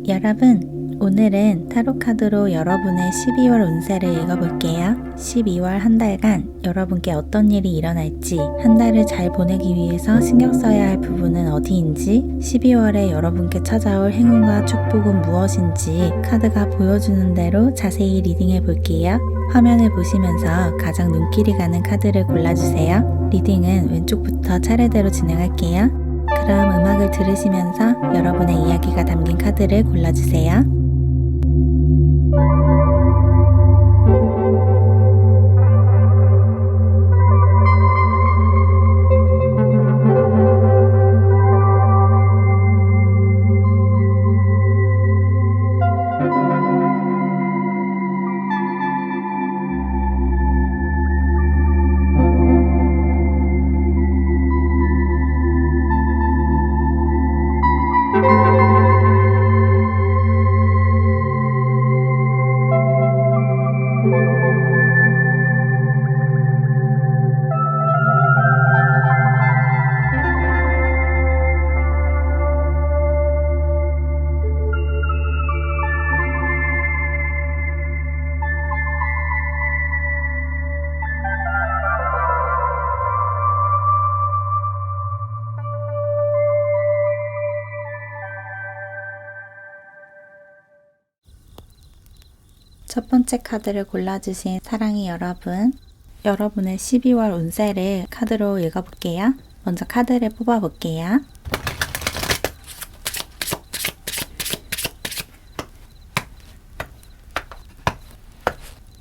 여러분, 오늘은 타로 카드로 여러분의 12월 운세를 읽어볼게요. 12월 한 달간 여러분께 어떤 일이 일어날지, 한 달을 잘 보내기 위해서 신경 써야 할 부분은 어디인지, 12월에 여러분께 찾아올 행운과 축복은 무엇인지 카드가 보여주는 대로 자세히 리딩해 볼게요. 화면을 보시면서 가장 눈길이 가는 카드를 골라주세요. 리딩은 왼쪽부터 차례대로 진행할게요. 그럼 음악을 들으시면서 여러분의 이야기가 담긴 카드를 골라주세요. 첫 번째 카드를 골라주신 사랑의 여러분, 여러분의 12월 운세를 카드로 읽어볼게요. 먼저 카드를 뽑아볼게요.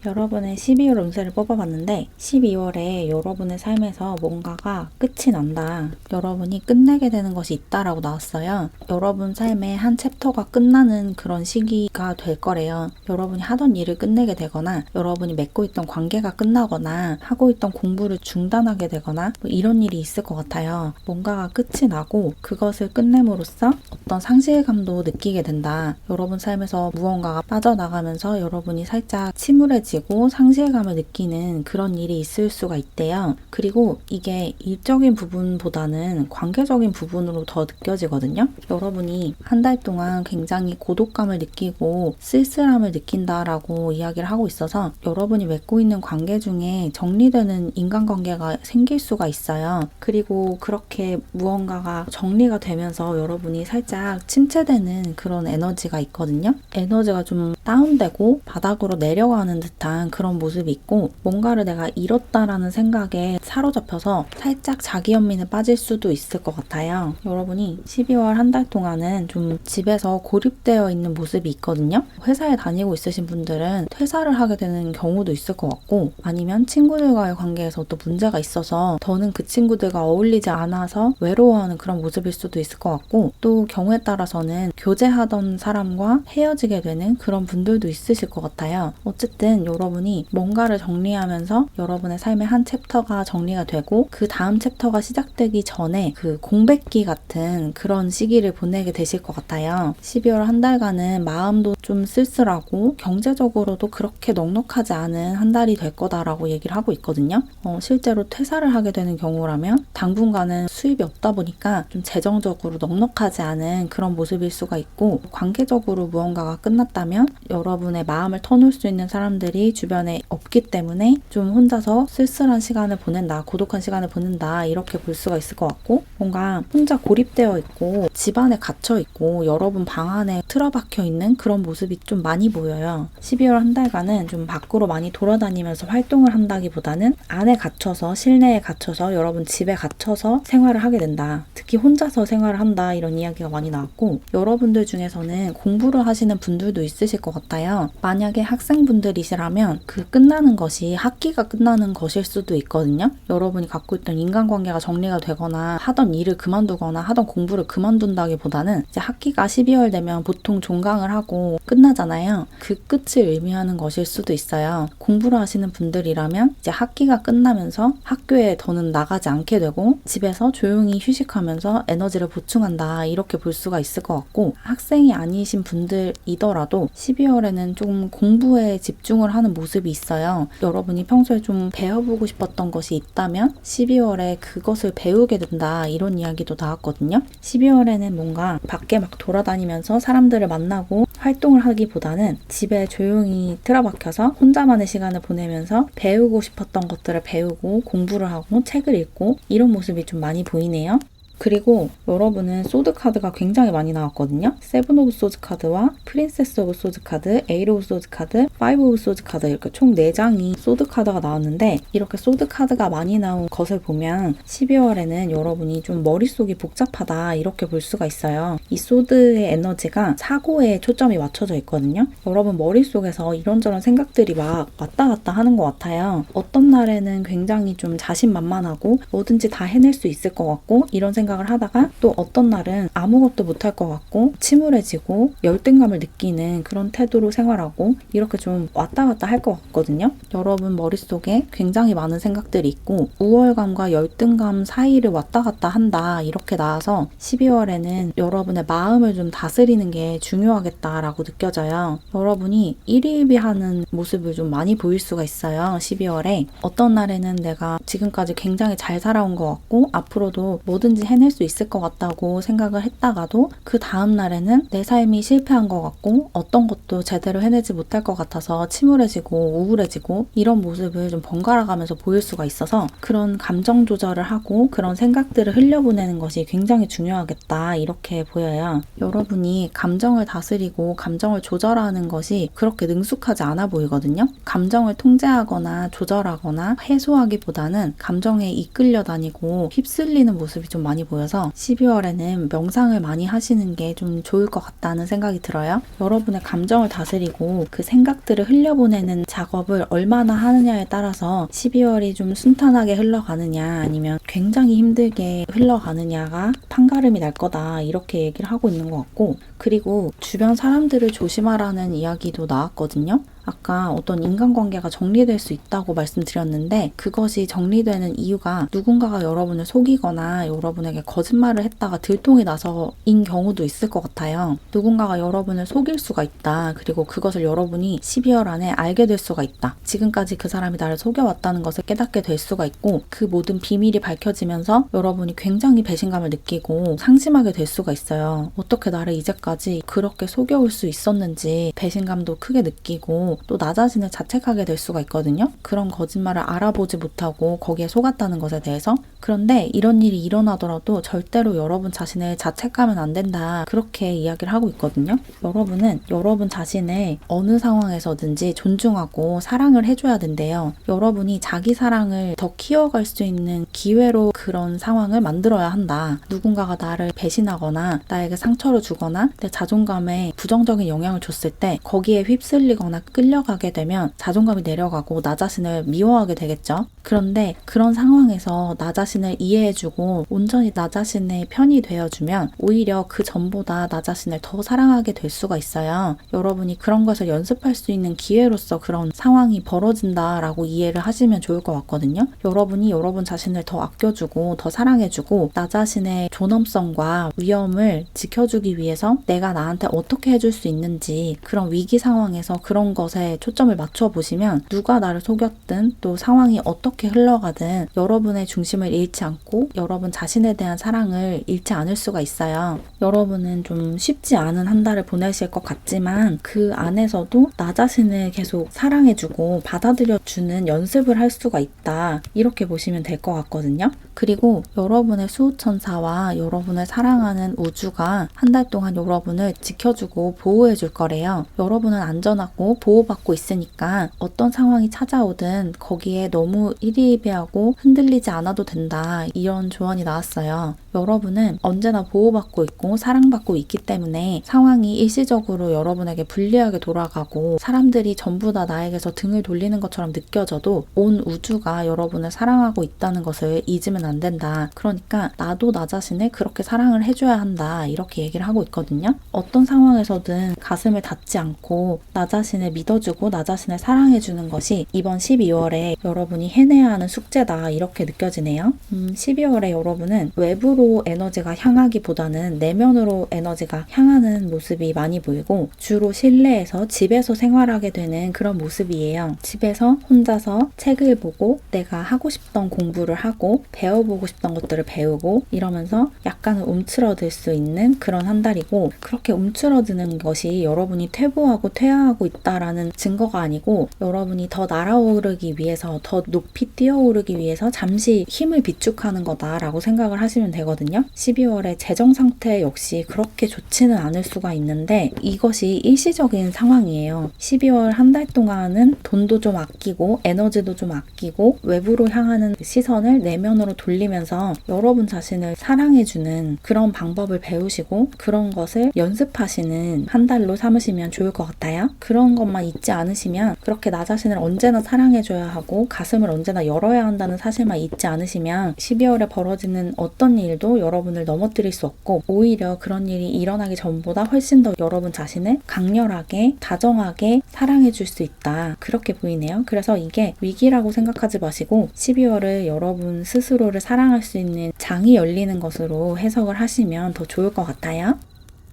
여러분의 12월 운세를 뽑아봤는데 12월에 여러분의 삶에서 뭔가가 끝이 난다. 여러분이 끝내게 되는 것이 있다라고 나왔어요. 여러분 삶의 한 챕터가 끝나는 그런 시기가 될 거래요. 여러분이 하던 일을 끝내게 되거나 여러분이 맺고 있던 관계가 끝나거나 하고 있던 공부를 중단하게 되거나 뭐 이런 일이 있을 것 같아요. 뭔가가 끝이 나고 그것을 끝냄으로써 어떤 상실감도 느끼게 된다. 여러분 삶에서 무언가가 빠져나가면서 여러분이 살짝 침울해지고 상실감을 느끼는 그런 일이 있을 수가 있대요. 그리고 이게 일적인 부분보다는 관계적인 부분으로 더 느껴지거든요. 여러분이 한 달 동안 굉장히 고독감을 느끼고 쓸쓸함을 느낀다라고 이야기를 하고 있어서 여러분이 맺고 있는 관계 중에 정리되는 인간관계가 생길 수가 있어요. 그리고 그렇게 무언가가 정리가 되면서 여러분이 살짝 침체되는 그런 에너지가 있거든요. 에너지가 좀 다운되고 바닥으로 내려가는 듯한 그런 모습이 있고 뭔가를 내가 잃었다라는 생각에 사로잡혀서 살짝 자기 연민에 빠질 수도 있을 것 같아요. 여러분이 12월 한 달 동안은 좀 집에서 고립되어 있는 모습이 있거든요. 회사에 다니고 있으신 분들은 퇴사를 하게 되는 경우도 있을 것 같고 아니면 친구들과의 관계에서 또 문제가 있어서 더는 그 친구들과 어울리지 않아서 외로워하는 그런 모습일 수도 있을 것 같고 또 경우에 따라서는 교제하던 사람과 헤어지게 되는 그런 분들도 있으실 것 같아요. 어쨌든 여러분이 뭔가를 정리하면서 여러분의 삶의 한 챕터가 정리가 되고 그 다음 챕터가 시작되기 전에 그 공백기 같은 그런 시기를 보내게 되실 것 같아요. 12월 한 달간은 마음도 좀 쓸쓸하고 경제적으로도 그렇게 넉넉하지 않은 한 달이 될 거다라고 얘기를 하고 있거든요. 실제로 퇴사를 하게 되는 경우라면 당분간은 수입이 없다 보니까 좀 재정적으로 넉넉하지 않은 그런 모습일 수가 있고 관계적으로 무언가가 끝났다면 여러분의 마음을 터놓을 수 있는 사람들이 주변에 없기 때문에 좀 혼자서 쓸쓸한 시간을 보낸다, 고독한 시간을 보낸다 이렇게 볼 수가 있을 것 같고 뭔가 혼자 고립되어 있고 집안에 갇혀 있고 여러분 방 안에 틀어박혀 있는 그런 모습이 좀 많이 보여요. 12월 한 달간은 좀 밖으로 많이 돌아다니면서 활동을 한다기보다는 안에 갇혀서 실내에 갇혀서 여러분 집에 갇혀서 생활을 하게 된다. 특히 혼자서 생활을 한다 이런 이야기가 많이 나왔고 여러분들 중에서는 공부를 하시는 분들도 있으실 것 같아요. 만약에 학생분들이시라면 그 끝나는 것이 학기가 끝나는 것일 수도 있거든요. 여러분이 갖고 있던 인간관계가 정리가 되거나 하던 일을 그만두거나 하던 공부를 그만둔다기보다는 이제 학기가 12월 되면 보통 종강을 하고 끝나잖아요. 그 끝을 의미하는 것일 수도 있어요. 공부를 하시는 분들이라면 이제 학기가 끝나면서 학교에 더는 나가지 않게 되고 집에서 조용히 휴식하면서 에너지를 보충한다 이렇게 볼 수가 있을 것 같고 학생이 아니신 분들이더라도 12월에는 좀 공부에 집중을 하는 하는 모습이 있어요. 여러분이 평소에 좀 배워보고 싶었던 것이 있다면 12월에 그것을 배우게 된다, 이런 이야기도 나왔거든요. 12월에는 뭔가 밖에 막 돌아다니면서 사람들을 만나고 활동을 하기보다는 집에 조용히 틀어박혀서 혼자만의 시간을 보내면서 배우고 싶었던 것들을 배우고 공부를 하고 책을 읽고 이런 모습이 좀 많이 보이네요. 그리고 여러분은 소드 카드가 굉장히 많이 나왔거든요. 세븐 오브 소드 카드와 프린세스 오브 소드 카드, 에잇 오브 소드 카드, 파이브 오브 소드 카드, 이렇게 총 4장이 소드 카드가 나왔는데, 이렇게 소드 카드가 많이 나온 것을 보면 12월에는 여러분이 좀 머릿속이 복잡하다, 이렇게 볼 수가 있어요. 이 소드의 에너지가 사고에 초점이 맞춰져 있거든요. 여러분 머릿속에서 이런저런 생각들이 막 왔다 갔다 하는 것 같아요. 어떤 날에는 굉장히 좀 자신만만하고 뭐든지 다 해낼 수 있을 것 같고 이런 생각을 하다가, 또 어떤 날은 아무것도 못할 것 같고 침울해지고 열등감을 느끼는 그런 태도로 생활하고, 이렇게 좀 왔다 갔다 할 것 같거든요. 여러분 머릿속에 굉장히 많은 생각들이 있고 우월감과 열등감 사이를 왔다 갔다 한다, 이렇게 나와서 12월에는 여러분의 마음을 좀 다스리는 게 중요하겠다라고 느껴져요. 여러분이 일희일비하는 모습을 좀 많이 보일 수가 있어요. 12월에 어떤 날에는 내가 지금까지 굉장히 잘 살아온 것 같고 앞으로도 뭐든지 해낼 수 있을 것 같다고 생각을 했다가도, 그 다음 날에는 내 삶이 실패한 것 같고 어떤 것도 제대로 해내지 못할 것 같아서 침울해지고 우울해지고, 이런 모습을 좀 번갈아 가면서 보일 수가 있어서 그런 감정 조절을 하고 그런 생각들을 흘려보내는 것이 굉장히 중요하겠다, 이렇게 보여요. 여러분이 감정을 다스리고 감정을 조절하는 것이 그렇게 능숙하지 않아 보이거든요. 감정을 통제하거나 조절하거나 해소하기보다는 감정에 이끌려 다니고 휩쓸리는 모습이 좀 많이 보여서 12월에는 명상을 많이 하시는 게 좀 좋을 것 같다는 생각이 들어요. 여러분의 감정을 다스리고 그 생각들을 흘려보내는 작업을 얼마나 하느냐에 따라서 12월이 좀 순탄하게 흘러가느냐 아니면 굉장히 힘들게 흘러가느냐가 판가름이 날 거다, 이렇게 얘기를 하고 있는 것 같고, 그리고 주변 사람들을 조심하라는 이야기도 나왔거든요. 아까 어떤 인간관계가 정리될 수 있다고 말씀드렸는데, 그것이 정리되는 이유가 누군가가 여러분을 속이거나 여러분에게 거짓말을 했다가 들통이 나서인 경우도 있을 것 같아요. 누군가가 여러분을 속일 수가 있다. 그리고 그것을 여러분이 12월 안에 알게 될 수가 있다. 지금까지 그 사람이 나를 속여왔다는 것을 깨닫게 될 수가 있고, 그 모든 비밀이 밝혀지면서 여러분이 굉장히 배신감을 느끼고 상심하게 될 수가 있어요. 어떻게 나를 이제까지 그렇게 속여올 수 있었는지 배신감도 크게 느끼고, 또 나 자신을 자책하게 될 수가 있거든요. 그런 거짓말을 알아보지 못하고 거기에 속았다는 것에 대해서. 그런데 이런 일이 일어나더라도 절대로 여러분 자신을 자책하면 안 된다, 그렇게 이야기를 하고 있거든요. 여러분은 여러분 자신을 어느 상황에서든지 존중하고 사랑을 해줘야 된대요. 여러분이 자기 사랑을 더 키워갈 수 있는 기회로 그런 상황을 만들어야 한다. 누군가가 나를 배신하거나 나에게 상처를 주거나 내 자존감에 부정적인 영향을 줬을 때 거기에 휩쓸리거나 끌려가게 되면 자존감이 내려가고 나 자신을 미워하게 되겠죠. 그런데 그런 상황에서 나 자신을 이해해주고 온전히 나 자신의 편이 되어주면 오히려 그 전보다 나 자신을 더 사랑하게 될 수가 있어요. 여러분이 그런 것을 연습할 수 있는 기회로서 그런 상황이 벌어진다라고 이해를 하시면 좋을 것 같거든요. 여러분이 여러분 자신을 더 아껴주고 더 사랑해주고 나 자신의 존엄성과 위엄을 지켜주기 위해서 내가 나한테 어떻게 해줄 수 있는지, 그런 위기 상황에서 그런 것에 초점을 맞춰보시면 누가 나를 속였든 또 상황이 어떻게 흘러가든 여러분의 중심을 잃지 않고 여러분 자신에 대한 사랑을 잃지 않을 수가 있어요. 여러분은 좀 쉽지 않은 한 달을 보내실 것 같지만 그 안에서도 나 자신을 계속 사랑해주고 받아들여주는 연습을 할 수가 있다, 이렇게 보시면 될 것 같거든요. 그리고 여러분의 수호천사와 여러분을 사랑하는 우주가 한 달 동안 여러분을 지켜주고 보호해 줄 거래요. 여러분은 안전하고 보호받고 있으니까 어떤 상황이 찾아오든 거기에 너무 일희일비하고 흔들리지 않아도 된다, 이런 조언이 나왔어요. 여러분은 언제나 보호받고 있고 사랑받고 있기 때문에 상황이 일시적으로 여러분에게 불리하게 돌아가고 사람들이 전부 다 나에게서 등을 돌리는 것처럼 느껴져도 온 우주가 여러분을 사랑하고 있다는 것을 잊으면 안 된다. 그러니까 나도 나 자신을 그렇게 사랑을 해줘야 한다, 이렇게 얘기를 하고 있거든요. 어떤 상황에서든 가슴을 닫지 않고 나 자신을 믿어주고 나 자신을 사랑해주는 것이 이번 12월에 여러분이 해내야 하는 숙제다, 이렇게 느껴지네요. 12월에 여러분은 외부로 외부로 에너지가 향하기보다는 내면으로 에너지가 향하는 모습이 많이 보이고 주로 실내에서 집에서 생활하게 되는 그런 모습이에요. 집에서 혼자서 책을 보고 내가 하고 싶던 공부를 하고 배워보고 싶던 것들을 배우고 이러면서 약간은 움츠러들 수 있는 그런 한 달이고, 그렇게 움츠러드는 것이 여러분이 퇴보하고 퇴화하고 있다라는 증거가 아니고 여러분이 더 날아오르기 위해서, 더 높이 뛰어오르기 위해서 잠시 힘을 비축하는 거다라고 생각을 하시면 되거든요. 12월의 재정 상태 역시 그렇게 좋지는 않을 수가 있는데 이것이 일시적인 상황이에요. 12월 한 달 동안은 돈도 좀 아끼고 에너지도 좀 아끼고 외부로 향하는 시선을 내면으로 돌리면서 여러분 자신을 사랑해주는 그런 방법을 배우시고 그런 것을 연습하시는 한 달로 삼으시면 좋을 것 같아요. 그런 것만 잊지 않으시면, 그렇게 나 자신을 언제나 사랑해줘야 하고 가슴을 언제나 열어야 한다는 사실만 잊지 않으시면 12월에 벌어지는 어떤 일도 여러분을 넘어뜨릴 수 없고, 오히려 그런 일이 일어나기 전보다 훨씬 더 여러분 자신을 강렬하게 다정하게 사랑해줄 수 있다, 그렇게 보이네요. 그래서 이게 위기라고 생각하지 마시고 12월을 여러분 스스로를 사랑할 수 있는 장이 열리는 것으로 해석을 하시면 더 좋을 것 같아요.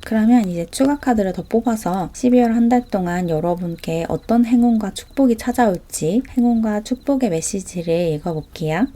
그러면 이제 추가 카드를 더 뽑아서 12월 한 달 동안 여러분께 어떤 행운과 축복이 찾아올지 행운과 축복의 메시지를 읽어볼게요.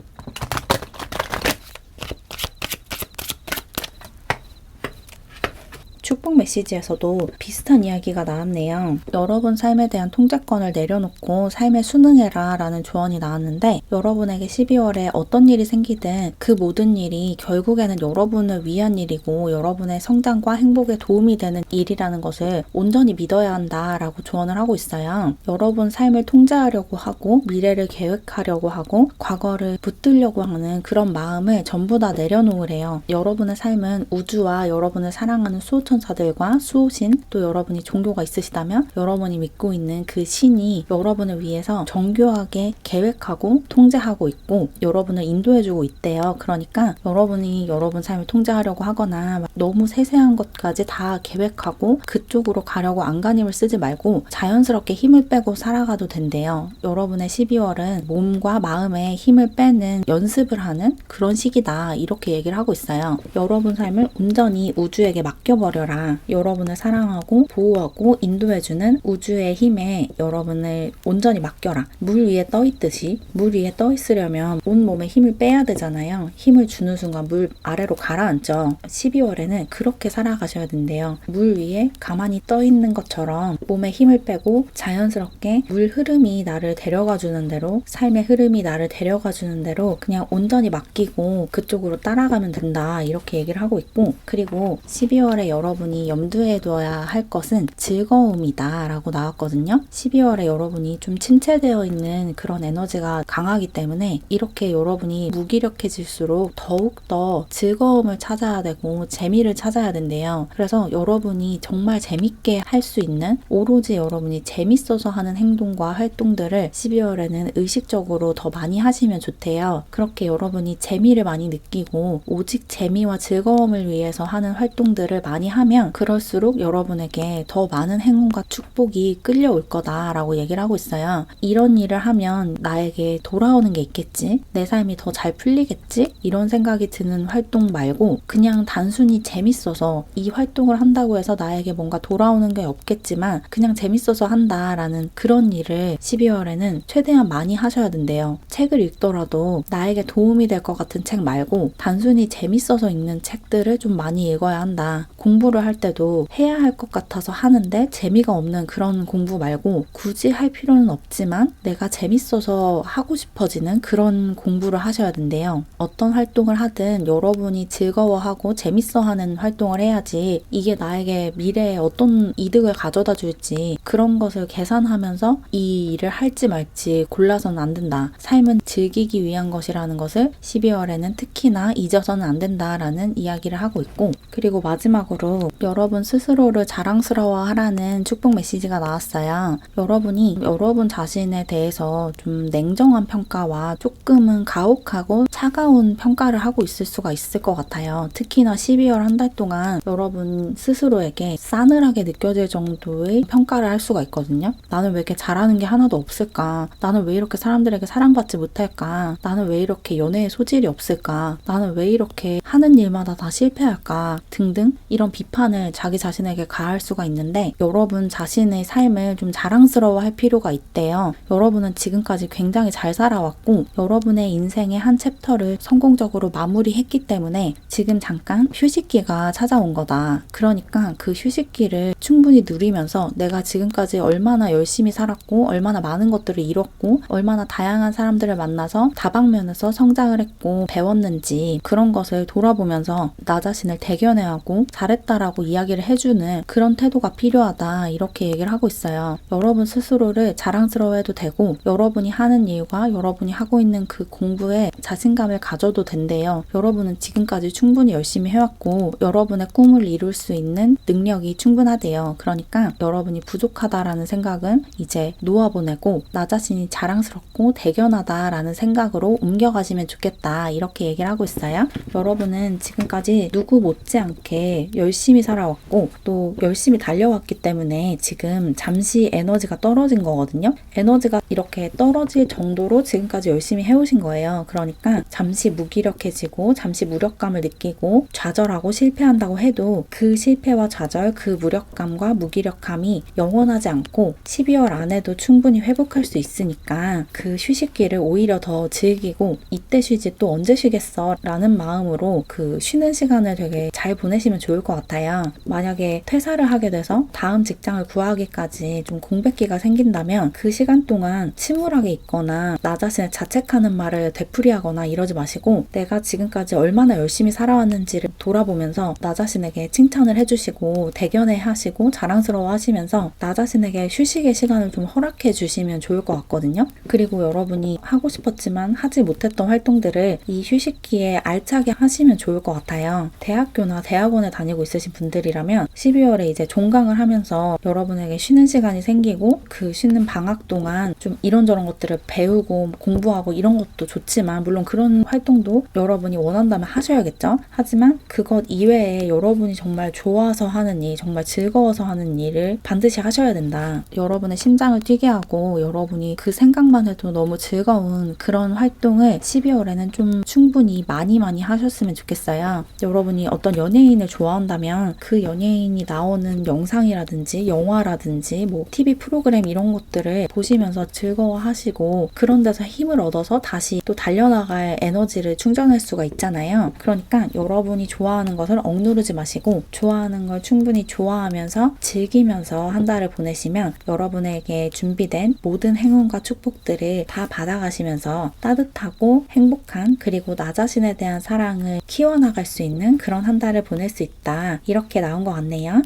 축복 메시지에서도 비슷한 이야기가 나왔네요. 여러분 삶에 대한 통제권을 내려놓고 삶에 순응해라 라는 조언이 나왔는데, 여러분에게 12월에 어떤 일이 생기든 그 모든 일이 결국에는 여러분을 위한 일이고 여러분의 성장과 행복에 도움이 되는 일이라는 것을 온전히 믿어야 한다라고 조언을 하고 있어요. 여러분 삶을 통제하려고 하고 미래를 계획하려고 하고 과거를 붙들려고 하는 그런 마음을 전부 다 내려놓으래요. 여러분의 삶은 우주와 여러분을 사랑하는 수호천사들과 수호신, 또 여러분이 종교가 있으시다면 여러분이 믿고 있는 그 신이 여러분을 위해서 정교하게 계획하고 통제하고 있고 여러분을 인도해주고 있대요. 그러니까 여러분이 여러분 삶을 통제하려고 하거나 너무 세세한 것까지 다 계획하고 그쪽으로 가려고 안간힘을 쓰지 말고 자연스럽게 힘을 빼고 살아가도 된대요. 여러분의 12월은 몸과 마음에 힘을 빼는 연습을 하는 그런 시기다, 이렇게 얘기를 하고 있어요. 여러분 삶을 온전히 우주에게 맡겨버려라. 여러분을 사랑하고 보호하고 인도해주는 우주의 힘에 여러분을 온전히 맡겨라. 물 위에 떠 있듯이, 물 위에 떠 있으려면 온몸에 힘을 빼야 되잖아요. 힘을 주는 순간 물 아래로 가라앉죠. 12월에는 그렇게 살아가셔야 된대요. 물 위에 가만히 떠 있는 것처럼 몸에 힘을 빼고 자연스럽게 물 흐름이 나를 데려가 주는 대로, 삶의 흐름이 나를 데려가 주는 대로 그냥 온전히 맡기고 그쪽으로 따라가면 된다, 이렇게 얘기를 하고 있고, 그리고 12월에 여러분이 염두에 둬야 할 것은 즐거움이다 라고 나왔거든요. 12월에 여러분이 좀 침체되어 있는 그런 에너지가 강하기 때문에 이렇게 여러분이 무기력해질수록 더욱더 즐거움을 찾아야 되고 재미를 찾아야 된대요. 그래서 여러분이 정말 재밌게 할 수 있는, 오로지 여러분이 재밌어서 하는 행동과 활동들을 12월에는 의식적으로 더 많이 하시면 좋대요. 그렇게 여러분이 재미를 많이 느끼고 오직 재미와 즐거움을 위해서 하는 활동들을 많이 하면 그럴수록 여러분에게 더 많은 행운과 축복이 끌려올 거다라고 얘기를 하고 있어요. 이런 일을 하면 나에게 돌아오는 게 있겠지? 내 삶이 더 잘 풀리겠지? 이런 생각이 드는 활동 말고 그냥 단순히 재밌어서, 이 활동을 한다고 해서 나에게 뭔가 돌아오는 게 없겠지만 그냥 재밌어서 한다라는 그런 일을 12월에는 최대한 많이 하셔야 된대요. 책을 읽더라도 나에게 도움이 될 것 같은 책 말고 단순히 재밌어서 읽는 책들을 좀 많이 읽어야 한다. 공부를 할 때도 해야 할 것 같아서 하는데 재미가 없는 그런 공부 말고 굳이 할 필요는 없지만 내가 재밌어서 하고 싶어지는 그런 공부를 하셔야 된대요. 어떤 활동을 하든 여러분이 즐거워하고 재밌어하는 활동을 해야지 이게 나에게 미래에 어떤 이득을 가져다 줄지 그런 것을 계산하면서 이 일을 할지 말지 골라서는 안 된다. 삶은 즐기기 위한 것이라는 것을 12월에는 특히나 잊어서는 안 된다라는 이야기를 하고 있고, 그리고 마지막으로 말고 여러분 스스로를 자랑스러워하라는 축복 메시지가 나왔어요. 여러분이 여러분 자신에 대해서 좀 냉정한 평가와 조금은 가혹하고 차가운 평가를 하고 있을 수가 있을 것 같아요. 특히나 12월 한 달 동안 여러분 스스로에게 싸늘하게 느껴질 정도의 평가를 할 수가 있거든요. 나는 왜 이렇게 잘하는 게 하나도 없을까? 나는 왜 이렇게 사람들에게 사랑받지 못할까? 나는 왜 이렇게 연애에 소질이 없을까? 나는 왜 이렇게 하는 일마다 다 실패할까? 등등 이런 비판을 자기 자신에게 가할 수가 있는데 여러분 자신의 삶을 좀 자랑스러워할 필요가 있대요. 여러분은 지금까지 굉장히 잘 살아왔고 여러분의 인생의 한 챕터를 성공적으로 마무리했기 때문에 지금 잠깐 휴식기가 찾아온 거다. 그러니까 그 휴식기를 충분히 누리면서 내가 지금까지 얼마나 열심히 살았고 얼마나 많은 것들을 이뤘고 얼마나 다양한 사람들을 만나서 다방면에서 성장을 했고 배웠는지 그런 것을 돌아보면서 나 자신을 대견해하고 잘했다라고 이야기를 해주는 그런 태도가 필요하다 이렇게 얘기를 하고 있어요. 여러분 스스로를 자랑스러워해도 되고 여러분이 하는 일과 여러분이 하고 있는 그 공부에 자신감을 가져도 된대요. 여러분은 지금까지 충분히 열심히 해왔고 여러분의 꿈을 이룰 수 있는 능력이 충분하대요. 그러니까 여러분이 부족하다라는 생각은 이제 놓아보내고 나 자신이 자랑스럽고 대견하다라는 생각으로 옮겨가시면 좋겠다 이렇게 얘기를 하고 있어요. 여러분은 지금까지 누구 못지않게 열심히 살아왔고 또 열심히 달려왔기 때문에 지금 잠시 에너지가 떨어진 거거든요. 에너지가 이렇게 떨어질 정도로 지금까지 열심히 해오신 거예요. 그러니까 잠시 무기력해지고 잠시 무력감을 느끼고 좌절하고 실패한다고 해도 그 실패와 좌절, 그 무력감과 무기력감이 영원하지 않고 12월 안에도 충분히 회복할 수 있으니까 그 휴식기를 오히려 더 즐기고 이때 쉬지 또 언제 쉬겠어 라는 마음으로 그 쉬는 시간을 되게 잘 보내시면 좋을 것 같아요. 만약에 퇴사를 하게 돼서 다음 직장을 구하기까지 좀 공백기가 생긴다면 그 시간 동안 침울하게 있거나 나 자신을 자책하는 말을 되풀이하거나 이러지 마시고 내가 지금까지 얼마나 열심히 살아왔는지를 돌아보면서 나 자신에게 칭찬을 해주시고 대견해 하시고 자랑스러워 하시면서 나 자신에게 휴식의 시간을 좀 허락해 주시면 좋을 것 같거든요. 그리고 여러분이 하고 싶었지만 하지 못했던 활동들을 이 휴식기에 알차게 하시면 좋을 것 같아요. 대학교나 대학원에 다니고 있으신 분들이라면 12월에 이제 종강을 하면서 여러분에게 쉬는 시간이 생기고 그 쉬는 방학 동안 좀 이런저런 것들을 배우고 공부하고 이런 것도 좋지만 물론 그런 활동도 여러분이 원한다면 하셔야겠죠. 하지만 그것 이외에 여러분이 정말 좋아서 하는 일, 정말 즐거워서 하는 일을 반드시 하셔야 된다. 여러분의 심장을 뛰게 하고 여러분이 그 생각만 해도 너무 즐거운 그런 활동을 12월에는 좀 충분히 많이 하셨으면 좋겠어요. 여러분이 어떤 연예인을 좋아한다면 그 연예인이 나오는 영상이라든지 영화라든지 뭐 TV 프로그램 이런 것들을 보시면서 즐거워하시고 그런 데서 힘을 얻어서 다시 또 달려나갈 에너지를 충전할 수가 있잖아요. 그러니까 여러분이 좋아하는 것을 억누르지 마시고 좋아하는 걸 충분히 좋아하면서 즐기면서 한 달을 보내시면 여러분에게 준비된 모든 행운과 축복들을 다 받아가시면서 따뜻하고 행복한 그리고 나 자신에 대한 사랑을 키워나갈 수 있는 그런 한 달을 보낼 수 있다. 이렇게 나온 것 같네요.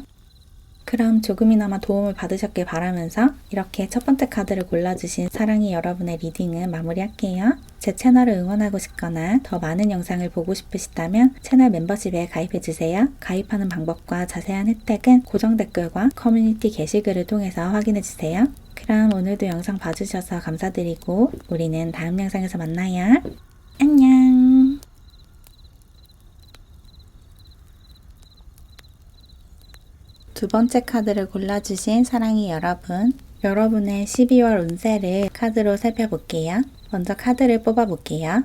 그럼 조금이나마 도움을 받으셨길 바라면서 이렇게 첫 번째 카드를 골라주신 사랑이 여러분의 리딩은 마무리할게요. 제 채널을 응원하고 싶거나 더 많은 영상을 보고 싶으시다면 채널 멤버십에 가입해주세요. 가입하는 방법과 자세한 혜택은 고정 댓글과 커뮤니티 게시글을 통해서 확인해주세요. 그럼 오늘도 영상 봐주셔서 감사드리고 우리는 다음 영상에서 만나요. 안녕. 두 번째 카드를 골라주신 사랑이 여러분, 여러분의 12월 운세를 카드로 살펴볼게요. 먼저 카드를 뽑아볼게요.